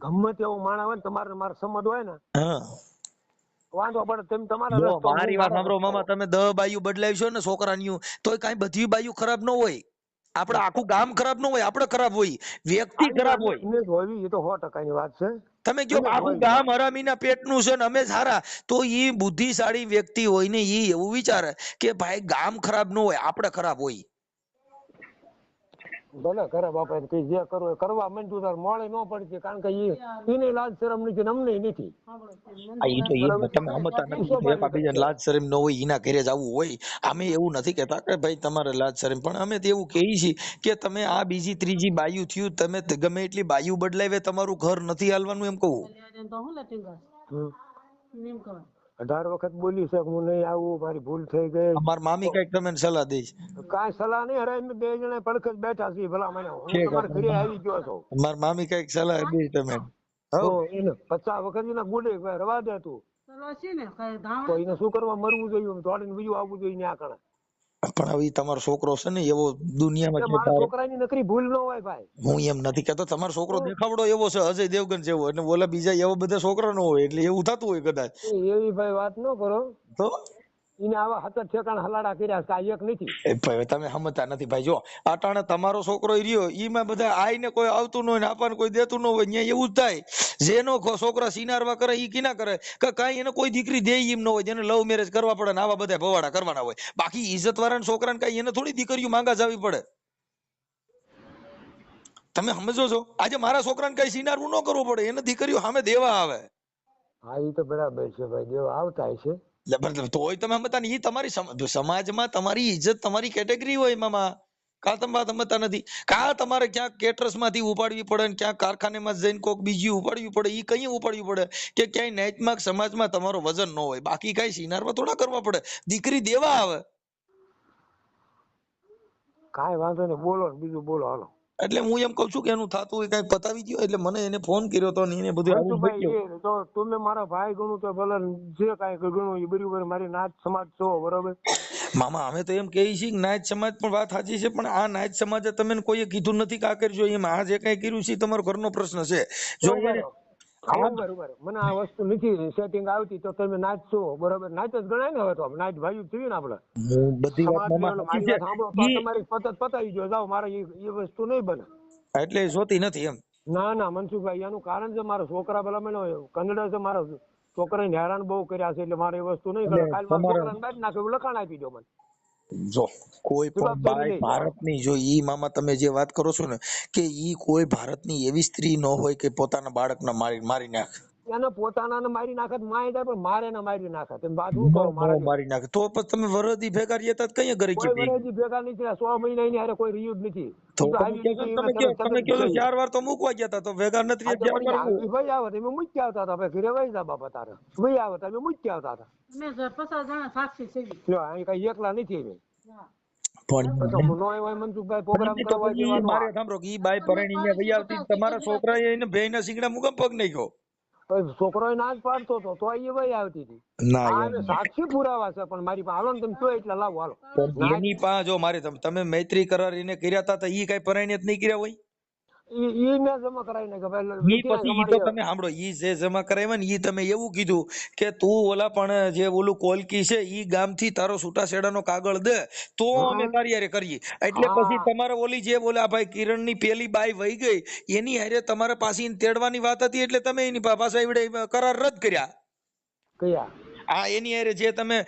ગમે તેવો માણસ હોય ને તમારે મારે સમજ હોય ને હા વાંધો પડે. તમે તમારા જો રસ્તો હું મારી વાત મારા સાંભળો રસ્તો. મામા, તમે 10 બાયું બદલાવી છો ને છોકરાની તોય કાંઈ બધી બાયું ખરાબ ન હોય. આપણે આખું ગામ ખરાબ ન હોય, આપણે ખરાબ હોય, વ્યક્તિ ખરાબ હોય. અમે જોવી એ તો 100% ની વાત છે. તમે કયો અમે આખું જોઈ ગામ હરામીના પેટનું છે ને અમે સારા, તો ઈ બુદ્ધિશાળી વ્યક્તિ હોય ને ઈ એવું વિચારે કે ભાઈ ગામ ખરાબ ન હોય, આપણે ખરાબ હોય. ભલે કરે બાપા કે જે કરવું એ કરવા માંડ્યું તાર મોડે ન પડશે કારણ કે એને લાજ શરમ નથી ને અમને નથી. આ ઈ તો એ તમે સમજતા નથી. ઈ તો એક બીજાને લાજ શરમ ન હોય એના ઘરે જવું હોય. અમે એવું નથી કહેતા કે ભાઈ તમારે લાજ શરમ, પણ અમે તો એવું કહીએ છીએ કે તમે આ બીજી ત્રીજી બાયું થયું, તમે ગમે એટલી બાયું બદલાવે તમારું ઘર નથી હાલવાનું એમ કહું. 18 વખત બોલી છે હું નહીં આવું, મારી ભૂલ થઈ ગઈ. અમાર મામી કઈક તમે સલાહ દઈશ. કાંઈ સલાહ નહીં, અરે અમે 2 જણા પડખે જ બેઠા છીએ. ભલા મને હું તમારા ઘરે આવી ગયો છું. અમાર મામી કઈક સલાહ દઈશ તમે. તો એને 50 વખત એના ગુડે રવા દે તું, તો એને શું કરવા મરવું જોઈએ? દોડીને બીજું આવવું જોઈએ ન્યા કણે. પણ હવે ઈ તમારો છોકરો છે ને એવો દુનિયામાં છે. મારા છોકરાની નકરી ભૂલ ન હોય ભાઈ. હું એમ નથી કહેતો તમારો છોકરો દેખાવડો એવો છે અજય દેવગન જેવો, અને ઓલા બીજા એવા બધા છોકરા ન હોય, એટલે એવું થતું હોય કદાચ. એવી ભાઈ વાત ન કરો. તો એને આવા 17 ઠેકાણ હલાડા કર્યા છે, આ એક નથી. ભાઈ તમે સમજતા નથી ભાઈ. જો અટાણે તમારો છોકરો રહ્યો ઈમાં બધા આઈને કોઈ આવતું ન હોય ને આપણને કોઈ દેતું ન હોય, ત્યાં એવું જ થાય. જેનો છોકરા સિનારવા કરે ઈ કિના કરે કે કાંઈ એને કોઈ દીકરી દે એમ ન હોય, જેને લવ મેરેજ કરવા પડે ને આવા બધા ભવાડા કરવાના હોય. બાકી ઇજ્જત વાળા છોકરાને કઈ એને થોડી દીકરીઓ માંગા જાવી પડે. તમે સમજો છો? આજે મારા છોકરાને કઈ સિનારવું ન કરવું પડે, એને દીકરીઓ સામે દેવા આવે. હા એ તો બરાબર છે ભાઈ, દેવા આવતા છે. તોય તમે સમજતા નહીં. ઈ તમારી સમાજમાં તમારી ઇજ્જત તમારી કેટેગરી હોય મામા. કા તમે સમજતા નથી? કા તમારે ક્યાંક કેટરસ માંથી ઉપાડવી પડે ને ક્યાંક કારખાનેમાં જઈને કોક બીજી ઉપાડવી પડે, ઈ કઈ ઉપાડવી પડે કે ક્યાંય નાયતમાં સમાજમાં તમારો વજન ન હોય. બાકી કઈ સિનારમાં થોડા કરવા પડે, દીકરી દેવા આવે. કાંઈ વાંધો નહીં, બોલો ને બીજું બોલો હાલો. એટલે હું એમ કઉ છું કે એનું થતું હોય કઈ પતાવી દો. એટલે મને એને ફોન કર્યો તો ને એને બધું આવું ભાઈ તો તમે મારા ભાઈ ગણું તો ભલે જે કાંઈ ગણું એ બરાબર, મારી નાથ સમાજ છો બરોબર. મામા અમે તો એમ કહીએ છીએ કે નાયત સમાજ પણ વાત સાચી છે, પણ આ નાયત સમાજે તમે કોઈએ કીધું નથી કે આ કરજો એમ. આ જે કઈ કર્યું છે તમારો ઘરનો પ્રશ્ન છે. જો મને આ વસ્તુ નથી સેટિંગ આવતી તો તમે નાચ છો બરોબર, નાચ જ ગણાય ને. હવે તો નાચ ભાઈ થયું ને આપડે બધી વાત મારી વાત સાંભળો તો તમારી પતાવી ગયો જાઓ, મારે એ વસ્તુ નહીં બને. એટલે જોતી નથી એમ. ના ના મનસુખભાઈ, એનું કારણ છે મારા છોકરા પેલા મને કન્નડ છે, મારા છોકરાને હેરાન બહુ કર્યા છે, એટલે મારે એ વસ્તુ નહીં કરે. કાલ મારા છોકરાને બાદ નાખ્યું, લખાણ આપી દો મને. જો કોઈ પણ બાઈ ભારતની, જો ઈ મામા તમે જે વાત કરો છો ને કે ઈ કોઈ ભારતની એવી સ્ત્રી ન હોય કે પોતાના બાળકને મારી નાખે. એને પોતાના મારી નાખે માય જાય, પણ મારે ને મારી નાખે. તમે વાત શું કરો? મારી નાખે તો પછી તમે વરદી ભેગા રહેતા કઈ ઘરે વરદી ભેગા નથી, 100 મહિના ની હારે કોઈ રહ્યું જ નથી. તમે કહો 4 વાર તો મૂકવા ગયા હતા તો ભેગા નથી. ભાઈ આવે તમે મૂકી આવતા હતા, ભાઈ ઘરે વહી જા બાપા તારે ભાઈ આવે તમે મૂકી આવતા હતા. 50 જણા સાક્ષી છે, કઈ એકલા નથી. મારે સાંભળો કે ઈ બાઈ પરણી ને વહી આવતી, તમારા છોકરા એને ભેઈ ના સિંગડા મુકમ પગ નાખ્યો. છોકરો ના જ પાડતો હતો તો એ વહી આવતી હતી. સાક્ષી પુરાવા છે, પણ મારી પાસે હાલો ને તમે જો એટલે લાવો હાલો. એની પાસે જો મારે તમે મૈત્રી કરાર એને કર્યા હતા તો ઈ કઈ પરણી જ નહીં કર્યા હોય. ઈ મેં જમા કરાવી નાખ્યા. ઈ પછી ઈ તો તમે સાંભળો, ઈ જે જમા કરાવ્યા ને ઈ તમે એવું કીધું કે તું ઓલા પણ જે ઓલું કોલકી છે ઈ ગામ થી તારો છૂટાછેડાનો કાગળ દે તો અમે તારી હારે કરીએ. એટલે પછી તમારે ઓલી જે ઓલા ભાઈ કિરણ ની પેલી બાઈ વહી ગઈ એની હારે તમારે પાછી તેડવાની વાત હતી, એટલે તમે એની પાસે એવડે કરાર રદ કર્યા. કયા? આ એની હારે જે તમે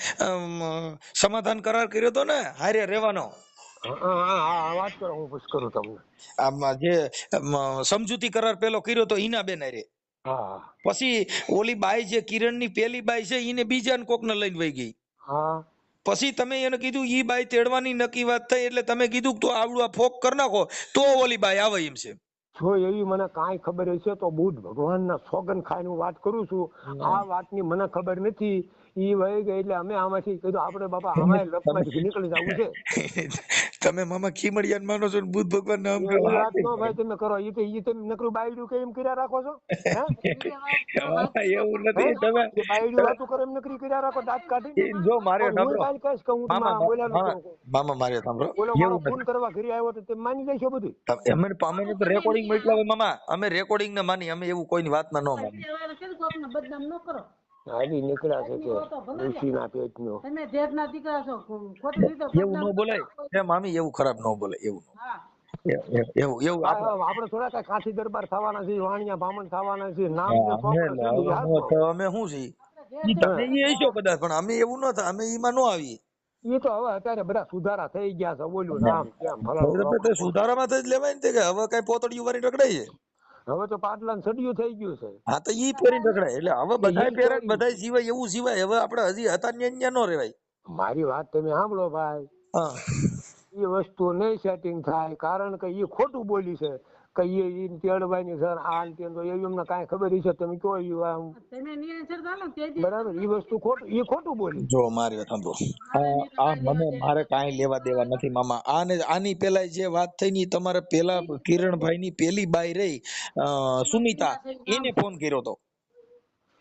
સમાધાન કરાર કર્યો તો ને હારે રહેવાનો. વાત કરો, હું પૂછ કરું તમને. આમાં જે સમજૂતી કરાર પેલો કર્યો તો હિનાબેન હારે. પછી ઓલી બાઈ જે કિરણ ની પેલી બાઈ છે એને બીજા કોક ને લઈને વહી ગઈ. પછી તમે એને કીધું ઈ બાઈ તેડવાની નક્કી વાત થઈ, એટલે તમે કીધું તો આવડું આ ફોક કરી નાખો તો ઓલી બાઈ આવે એમ છે. જો એવી મને કાંઈ ખબર હશે તો બુદ્ધ ભગવાન ના સોગન ખાઈને વાત કરું છું. આ વાતની મને ખબર નથી. ઈ વહી ગઈ એટલે અમે આમાંથી કીધું આપણે બાપા આમાં લપમાંથી નીકળી જવું છે. તમે મામા ખીમડિયાન માનો છો ને બુદ્ધ ભગવાન નામ વાત નો ભાઈ તમે કરો. ઈ તમે નકરું બાયડું કે એમ કર્યા રાખો છો? એવું નથી. તમે બાયડું વાતું કરો એમ નકરી કર્યા રાખો દાંત કાઢી. જો મારે સાંભળો કઈશ કે હું તમારા બોલ્યા મામા મારે સાંભળો, બોલો મારો ફોન કરવા ઘરે આવ્યો તો તમે માની જશો બધું. અમે તો રેકોર્ડિંગ મોકલા હોય મામા, અમે રેકોર્ડિંગ ને માની, અમે એવું કોઈની વાતમાં ન માની. બદનામ ન કરો. હાલી નીકળ્યા છે કે ઋષિના પેટનો. તમે જેઠના દીકરા છો, ખોટી રીતે એવું ન બોલાય એ મામી, એવું ખરાબ ન બોલાય. એવું એવું આપણે થોડા કઈ કાઠી દરબાર થવાના છે, વાણિયા બ્રાહ્મણ થવાના છે. નામ અમે શું છીએ તમે એ છો કદાચ, પણ અમે એવું ન થાય, અમે ઈમાં ન આવીએ. એ તો હવે અત્યારે બધા સુધારા થઈ ગયા છે, બોલ્યું આમ કેમ ફલાણું હવે ઢોકળું. સુધારામાં જ લેવાય ને તે કે હવે કઈ પોતળિયું વાળી રખડાય છે. હવે તો પાટલાને સડિયું થઈ ગયું છે. હા તો ઈ પહેરીને રખડાય એટલે હવે એટલે બધાય ઈ પહેરે ને પહેરી બધાય સિવાય એવું સિવાય હવે આપણે હજી હતા ન્યા નો રેવાય. મારી વાત તમે સાંભળો ભાઈ, હા એ વસ્તુ નહીં સેટિંગ થાય, કારણ કે એ ખોટું બોલી છે કે એ તેડવાની સર આ ને તે તો એમને કાંઈ ખબર છે તમે કહો ઈ આમ બરાબર, એ વસ્તુ ખોટું, એ ખોટું બોલી. જો મારી વાત સાંભળો, આ મને મારે કાંઈ લેવા દેવા નથી મામા. આની પેલા જે વાત થઈ ની તમારે પેલા કિરણભાઈ ની પેલી બાઈ રહી સુમિતા, એને ફોન કર્યો તો.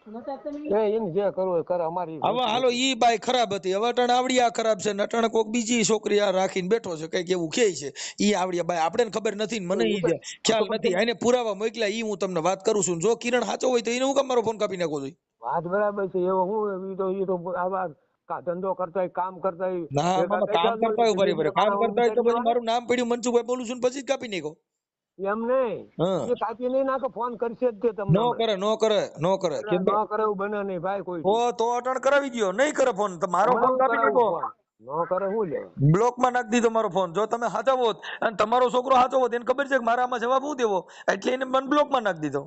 એને જે કરવું હોય કરે, અમારી હવે હાલો ઈ બાઈ ખરાબ હતી, હવે અટાણે આવડી આ ખરાબ છે ને અટાણે કોક બીજી છોકરી આ રાખીને બેઠો છે કઈક એવું કે છે. ઈ આવડિયા બાઈ આપણે ખબર નથી ને મને ઈ ખ્યાલ નથી. એને પુરાવા મોકલ્યા ઈ હું તમને વાત કરું છું. જો કિરણ સાચો હોય તો એને હું કામ મારો ફોન કાપી નાખો છો? વાત બરાબર છે, એવો હું એ તો આવા ધંધો કરતા હોય, કામ કરતા હોય, ના ભેગા મામા થઈ કામ જતા કરતા હોય હોય, બરાબર, કામ કરતા હોય તો પછી દેવાના. મારું નામ પડ્યું મનસુખભાઈ બોલું છું ને પછી જ કાપી નાખો. એમ નહીં, હા એ કાપી નહીં નાખો, ફોન કરશે જ તે તમને નો હમણાં. કરે નો કરે નો કરે એટલે કેમ ન કરે એવું બને નહીં ભાઈ કોઈ તો અટાણ કરાવી દ્યો. નહીં કરે ફોન તો મારો ફોન કાપી નાખો, ફોન ન કરે શું લેવા. બ્લોક માં નાખી દીધો મારો ફોન. જો તમે સાચા હોત અને તમારો છોકરો સાચો હોત, એને ખબર છે કે મારા આમાં જવાબ હું દેવો, એટલે એને મને બ્લોક માં નાખી દીધો.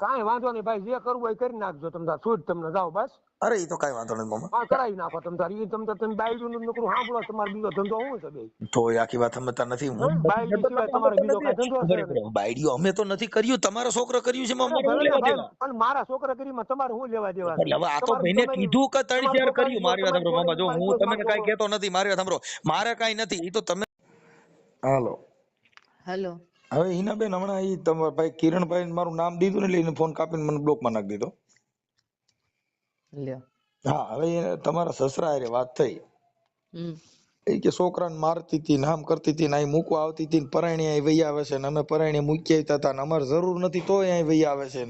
કાંઈ વાંધો નહીં ભાઈ, જે કરવું હોય કરી નાખજો તમે તાર, શું તમને જાઓ બસ. અરે એ તો કઈ વાંધો નહીં મામા. હા કરાવી નાખો તમે તાર, એ તમે બાયડું નકરું સાંભળો, તમારે બીજો ધંધો શું છે બે? તો એ આખી વાત સમજતા નથી. બાયડી સિવાય તમારે બીજો કાંઈ ધંધો છે નહીં. બાયડીઓ અમે તો નથી કર્યું, તમારા છોકરો કર્યું છે, એમાં અરે મારે ભલે શું ને લેવા ભાઈ, દેવા? પણ મારા છોકરા કરીમાં તમારે શું લેવા દેવા છે? એટલે હવે આ તો તમારી ભાઈને તમારી- કીધું કે ત્રણ તમારી ચાર છોકરાની કર્યું. મારી વાત સાંભળો મામા, જો તમારી હું તમને છોકરાની કઈ કહેતો નથી, મારી વાત સાંભળો, મારે કઈ નથી. એ તો તમે હાલો હેલો. હવે હિનાબેન હમણાં ઈ તમારા ભાઈ કિરણભાઈ મારું નામ દીધું ને એટલે એને ફોન કાપીને મને બ્લોક માં નાખી દીધો. લ્યો. હા હવે તમારા સસરા હારે વાત થઈ. હમ. એ કે છોકરાને મારતી હતી ને આમ કરતી હતી ને અહીં મૂકવા આવતી હતી ને પરાયણી અહીં વહી આવે છે ને અમે પરાયણી મૂકી આવતા હતા ને અમારે જરૂર નથી તોય અહીં વહી આવે છે.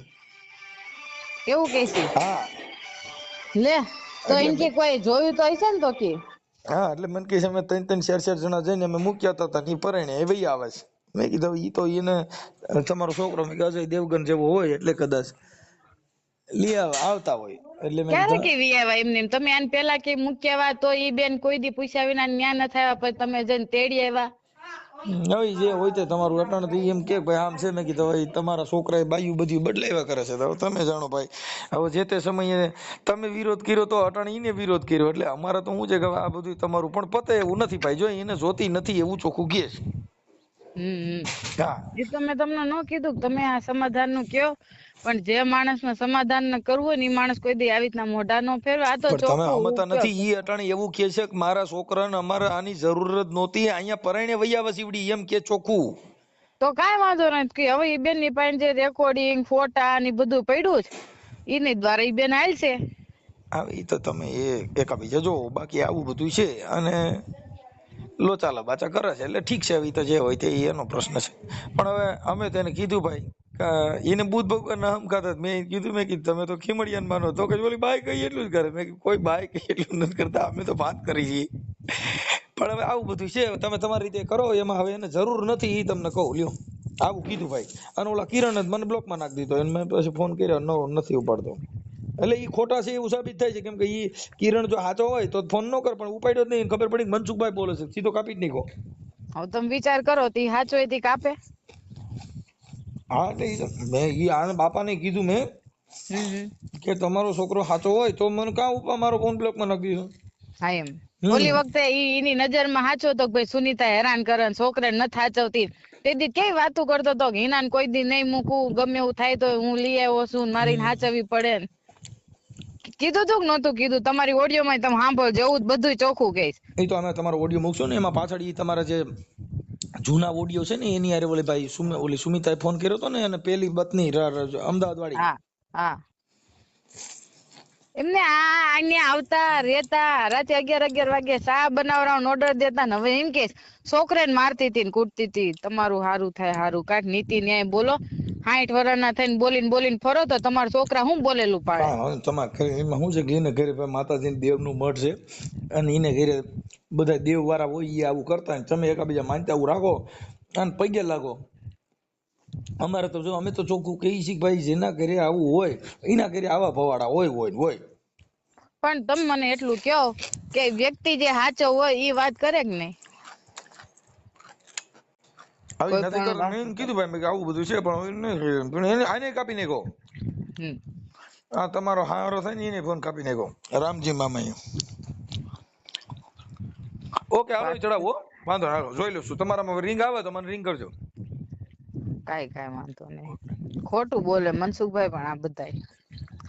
એવું કે છે? હા લે તો એમ કે કોઈ જોયું તો હશે ને તો કે. હા એટલે મને કહે છે અમે ત્રણ ચાર જણા જઈને અમે મૂકી આવતા હતા ને પરાયણી અહીં વહી આવે છે. મેં કીધું ઈ તો એને તમારો છોકરો મેં કીધું અજય દેવગન જેવો હોય એટલે કદાચ લઈ આવતા હોય. એટલે મેં ક્યારે કીધું કે વિયાવા એમને એમ? તમે આને પેલા કે મૂક્યા તો ઈ બેન કોઈ દી પૂછ્યા વિના ન્યા ન થયા, પછી તમે જઈને તેડી આવ્યા. હવે જે હોય તે તમારું અટાણ થી એમ કે ભાઈ આમ છે. મેં કીધું ભાઈ તમારા છોકરાએ બાયું બધું બદલાવ્યા કરે છે, તો હવે તમે જાણો ભાઈ. હવે જે તે સમયે તમે વિરોધ કર્યો તો અટાણે એને વિરોધ કર્યો, એટલે અમારે તો શું છે કે આ બધું તમારું પણ પતે એવું નથી ભાઈ. જો એને જોતી નથી એવું ચોખ્ખું કહે છે. હા એ તો મેં તમને ન કીધું કે તમે આ સમાધાન નું કયો, પણ જે માણસ ને સમાધાન ને કરવું હોય ને ઈ માણસ કોઈ દી આવી રીતના મોઢા નો ફેરવે. આ તો પણ તમે ચોખ્ખું સમજતા કયો. નથી. ઈ અટાણે એવું કહે છે કે મારા છોકરાને અમારે આની જરૂર જ નહોતી, અહીંયા પરાયણે વૈયા વસીવડી, એમ કે ચોખ્ખું. તો કાંઈ વાંધો નથી કે હવે ઈ બેન ની પાસે જે રેકોર્ડિંગ ફોટા ને બધું પડ્યું છે એની દ્વારા ઈ બેન હાલશે. હા એ તો તમે એકાબીજા જો, બાકી આવું બધું છે અને લોચા લબાચા કરે છે એટલે ઠીક છે. હવે તો જે હોય તે એનો પ્રશ્ન છે. પણ હવે અમે તેને કીધું ભાઈ કે એને બુદ્ધ ભગવાન હમ ખાતા. મેં કીધું તમે તો ખીમડિયાન માનો તો કે ઓલી બાઈ કઈ એટલું જ કરે. મેં કીધું કોઈ બાઈ કઈ એટલું નથી કરતા, અમે તો વાત કરી છીએ. પણ હવે આવું બધું છે, તમે તમારી રીતે કરો, એમાં હવે એને જરૂર નથી એ તમને કહું. લ્યો આવું કીધું ભાઈ. અને ઓલા કિરણ જ મને બ્લોક માં નાખી દીધો. એને મેં પછી ફોન કર્યો, નથી ઉપાડતો. એટલે ઈ ખોટા છે એવું સાબિત થાય છે, કેમ કે ઈ કિરણ જો સાચો હોય તો ફોન ન કર, પણ ઉપાડ્યો જ નહીં. ખબર પડી કે મનસુખભાઈ બોલે છે, સીધો કાપી જ નાખ્યો. હવે તમે વિચાર કરો તો ઈ સાચો હોય તી કાપે. હા એટલે મેં ઈ આને બાપાને કીધું મેં કે તમારો છોકરો સાચો હોય તો મને કાં ઉપા મારો ફોન બ્લોક માં નાખી દીધો. હા એમ. ઓલી વખતે એની નજરમાં સાચો હતો કે ભાઈ સુનીતા હેરાન કરે ને છોકરાને નથી સાચવતી, તે દી કેવી વાતું કરતો હતો કે હિનાને કોઈ દી નહીં મૂકું, ગમે એવું થાય તો હું લઈ આવ્યો છું, મારી સાચવવી પડે ને. કીધું તું કે નહોતું કીધું? તમારી ઓડિયો માં તમે સાંભળો, જેવું જ બધું ચોખ્ખું કહીશ. એ તો અમે તમારો ઓડિયો મૂકશો ને, એમાં પાછળ ઈ તમારા જે જૂના ઓડિયો છે ને એની હારે ઓલી ભાઈ ઓલી સુમિતાએ ફોન કર્યો હતો ને, અને પેલી પત્ની અમદાવાદ વાળી. હા હા. એમને અહીંયા આવતા રહેતા, રાતે 11 વાગે ચા બનાવવાનો ઓર્ડર દેતા ને હવે એમ કે છોકરાને મારતી હતી ને કૂટતી હતી. તમારું હારું થાય હારું, કાંઈક નીતિ ન્યાય બોલો. 60 વર્ષના થઈને બોલીને ફરો તો તમારા છોકરા શું બોલેલું પાડે? હા તમારે એમાં શું છે કે એને ઘરે ભાઈ માતાજી દેવનું મઠ છે, અને એને ઘરે બધા દેવ વાળા હોય એ આવું કરતા, તમે એકાબીજા માનતા આવું રાખો અને પગે લાગો. અમારે તો જો અમે તો ચોખ્ખું કહીએ છીએ ભાઈ, જેના ઘરે આવું હોય એના ઘરે આવા ભવાડા હોય. પણ તમે મને એટલું કહો કે વ્યક્તિ જે સાચો હોય એ વાત કરે કે નહીં? આવી કોઈ નથી પણ કરતો મેં કીધું ભાઈ મેં કે આવું બધું છે પણ નહીં, પણ એને આને કાપી નાખો. હમ. આ તમારો હારો થાય ને એને ફોન કાપી નાખો, રામજી મામા. ઓકે હાલો ચડાવો, વાંધો ના, હાલો જોઈ લઉં છું. તમારામાં રિંગ આવે તો મને રિંગ કરજો. કાંઈ વાંધો નહીં. ખોટું બોલે મનસુખભાઈ પણ આ બધાય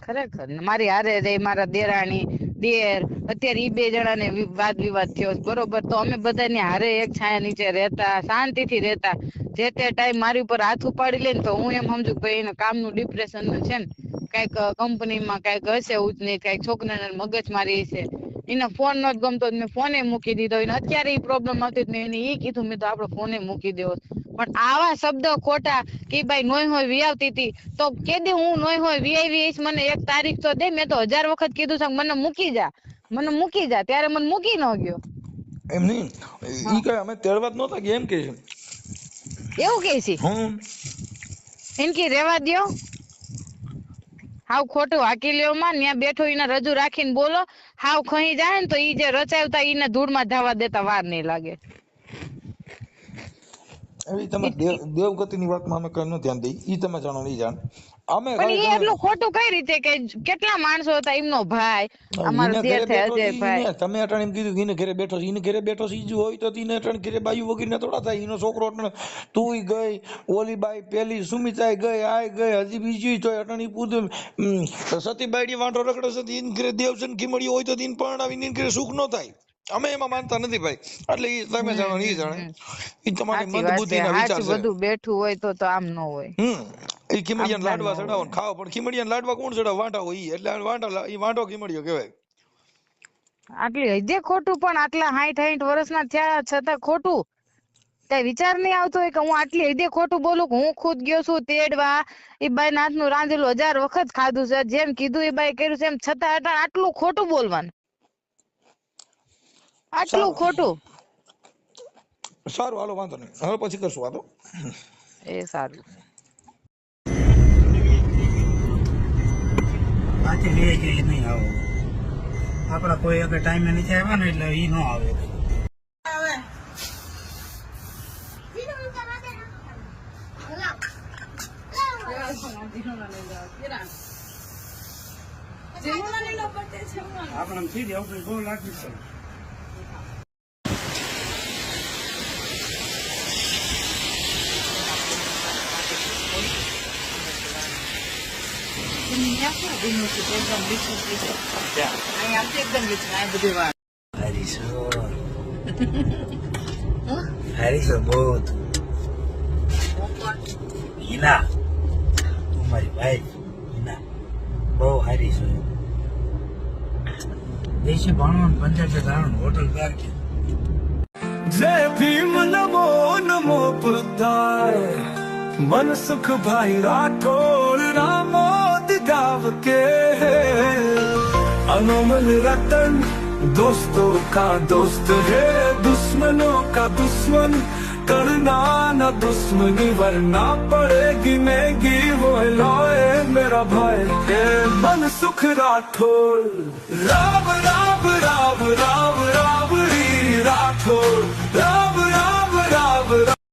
ખરેખર મારી હારે રે મારા દેરાણી દેર અત્યારે ઈ 2 જણાને વાદ વિવાદ થયો છે, બરોબર? તો અમે બધાને હારે એક છાયા નીચે રહેતા, શાંતિથી રહેતા. જે તે ટાઈમ મારી ઉપર હાથ ઉપાડી લે ને તો હું એમ સમજુ કે ભાઈ એને કામનું ડિપ્રેશન છે ને, કઈક કંપનીમાં કઈક હશે ઉચનીચ, કઈક છોકરાને મગજ મારી છે, એને ફોન નો જ ગમતો, મેં ફોને મૂકી દીધો. એને અત્યારે ઈ પ્રોબ્લેમ આવતી મેં એને ઈ કીધું, મેં તો આપણો ફોને મૂકી દેવો. પણ આવા શબ્દો ખોટા કે ભાઈ નોય હોય વિયાવતી હતી તો કેદી હું નોય હોય વિયાવીશ, મને એક તારીખ તો દે. મેં તો 1000 વખત કીધું છે મને મૂકી જા, મને મૂકી જા, ત્યારે મને મૂકી ન ગયો. એમ નહીં, ઈ કઈ અમે તેડવા જ નહોતા કે એમ કે છે. એવું કે છે એનકી રેવા દ્યો. હાવ ખોટું હાકી લ્યો માં, ત્યાં બેઠો એને રજૂ રાખીને બોલો. હાવ ખઈ જાય ને તો ઈ જે રચાવતા એને ધૂળમાં ધાવા દેતા વાર નહીં લાગે. એવી તમે દેવગતિની વાતમાં અમે કઈ ન ધ્યાન દઈ, ઈ તમે જાણો નહીં જાણ. અમે પણ એ એટલું ખોટું કઈ રીતે કે કેટલા માણસો હતા, એમનો ભાઈ અમારો દેર થાય અજયભાઈ. તમે અટાણે એમ કીધું એને ઘરે બેઠો છે, એને ઘરે બેઠો છે, ઈ જો હોય તો એને અટાણે ઘરે બાયું વગર થોડા થાય. એનો છોકરો અટાણે તુંય ગઈ, ઓલી બાઈ પેલી સુમિતાય ગઈ, આય ગઈ, હજી બીજી તો અટાણે પૂરું સતીબાઈ વાંઢો રખડે છે, એને ઘરે દેવસન ખીમડી હોય તો એને પરણાવીને એને ઘરે સુખ ન થાય. અમે એમાં માનતા નથી ભાઈ, એટલે ઈ તમે જાણો ઈ જાણે, ઈ તમારી મંદબુદ્ધિના વિચાર છે. બધું બેઠું હોય તો આમ ન હોય. ઈ ખીમડિયાના લાડવા ચડાવો ને ખાઓ, પણ ખીમડિયાના લાડવા કોણ ચડાવે? વાંઢા હોય ઈ, એટલે વાંઢા, ઈ વાંઢો ખીમડિયો કહેવાય. આટલી હદે ખોટું, પણ આટલા 60-60 વર્ષના થયા છતાં ખોટું. કઈ વિચાર નહીં આવતો હોય કે હું આટલી હદે ખોટું બોલું કે હું ખુદ ગયો છું તેડવા, એ બાઈ હાથનું રાંધેલું 1000 વખત ખાધું છે, જેમ કીધું એ બાઈ કર્યું છે, એમ છતાં આટલું ખોટું બોલવાનું, આટલું ખોટું. સારું હાલો વાંધો નહીં, હવે પછી કરશું વાતો. એ સારું. પાછી લે કે નહીં આવો, આપડા કોઈ અગર ટાઈમે નીચે આવ્યા ને એટલે ઈ ન આવે. આપણે સીધી આપણે બહુ લાગી છે. હરીશો બહુ હિના, તું મારી વાઈફ હિના બહુ હારી છો. દેશી ભણવાનું પંજાબી ધારણ હોટલ બાર કે જય ભીમ નમો નમો બુદ્ધાય, મનસુખ ભાઈ રાઠોડ રામોદ गाँव के अनमोल रतन, दोस्तों का दोस्त है, दुश्मनों का दुश्मन, करना न दुश्मनी वरना पड़ेगी महंगी वो लौए मेरा भाई। मन सुख राठौर, राम राम राम राम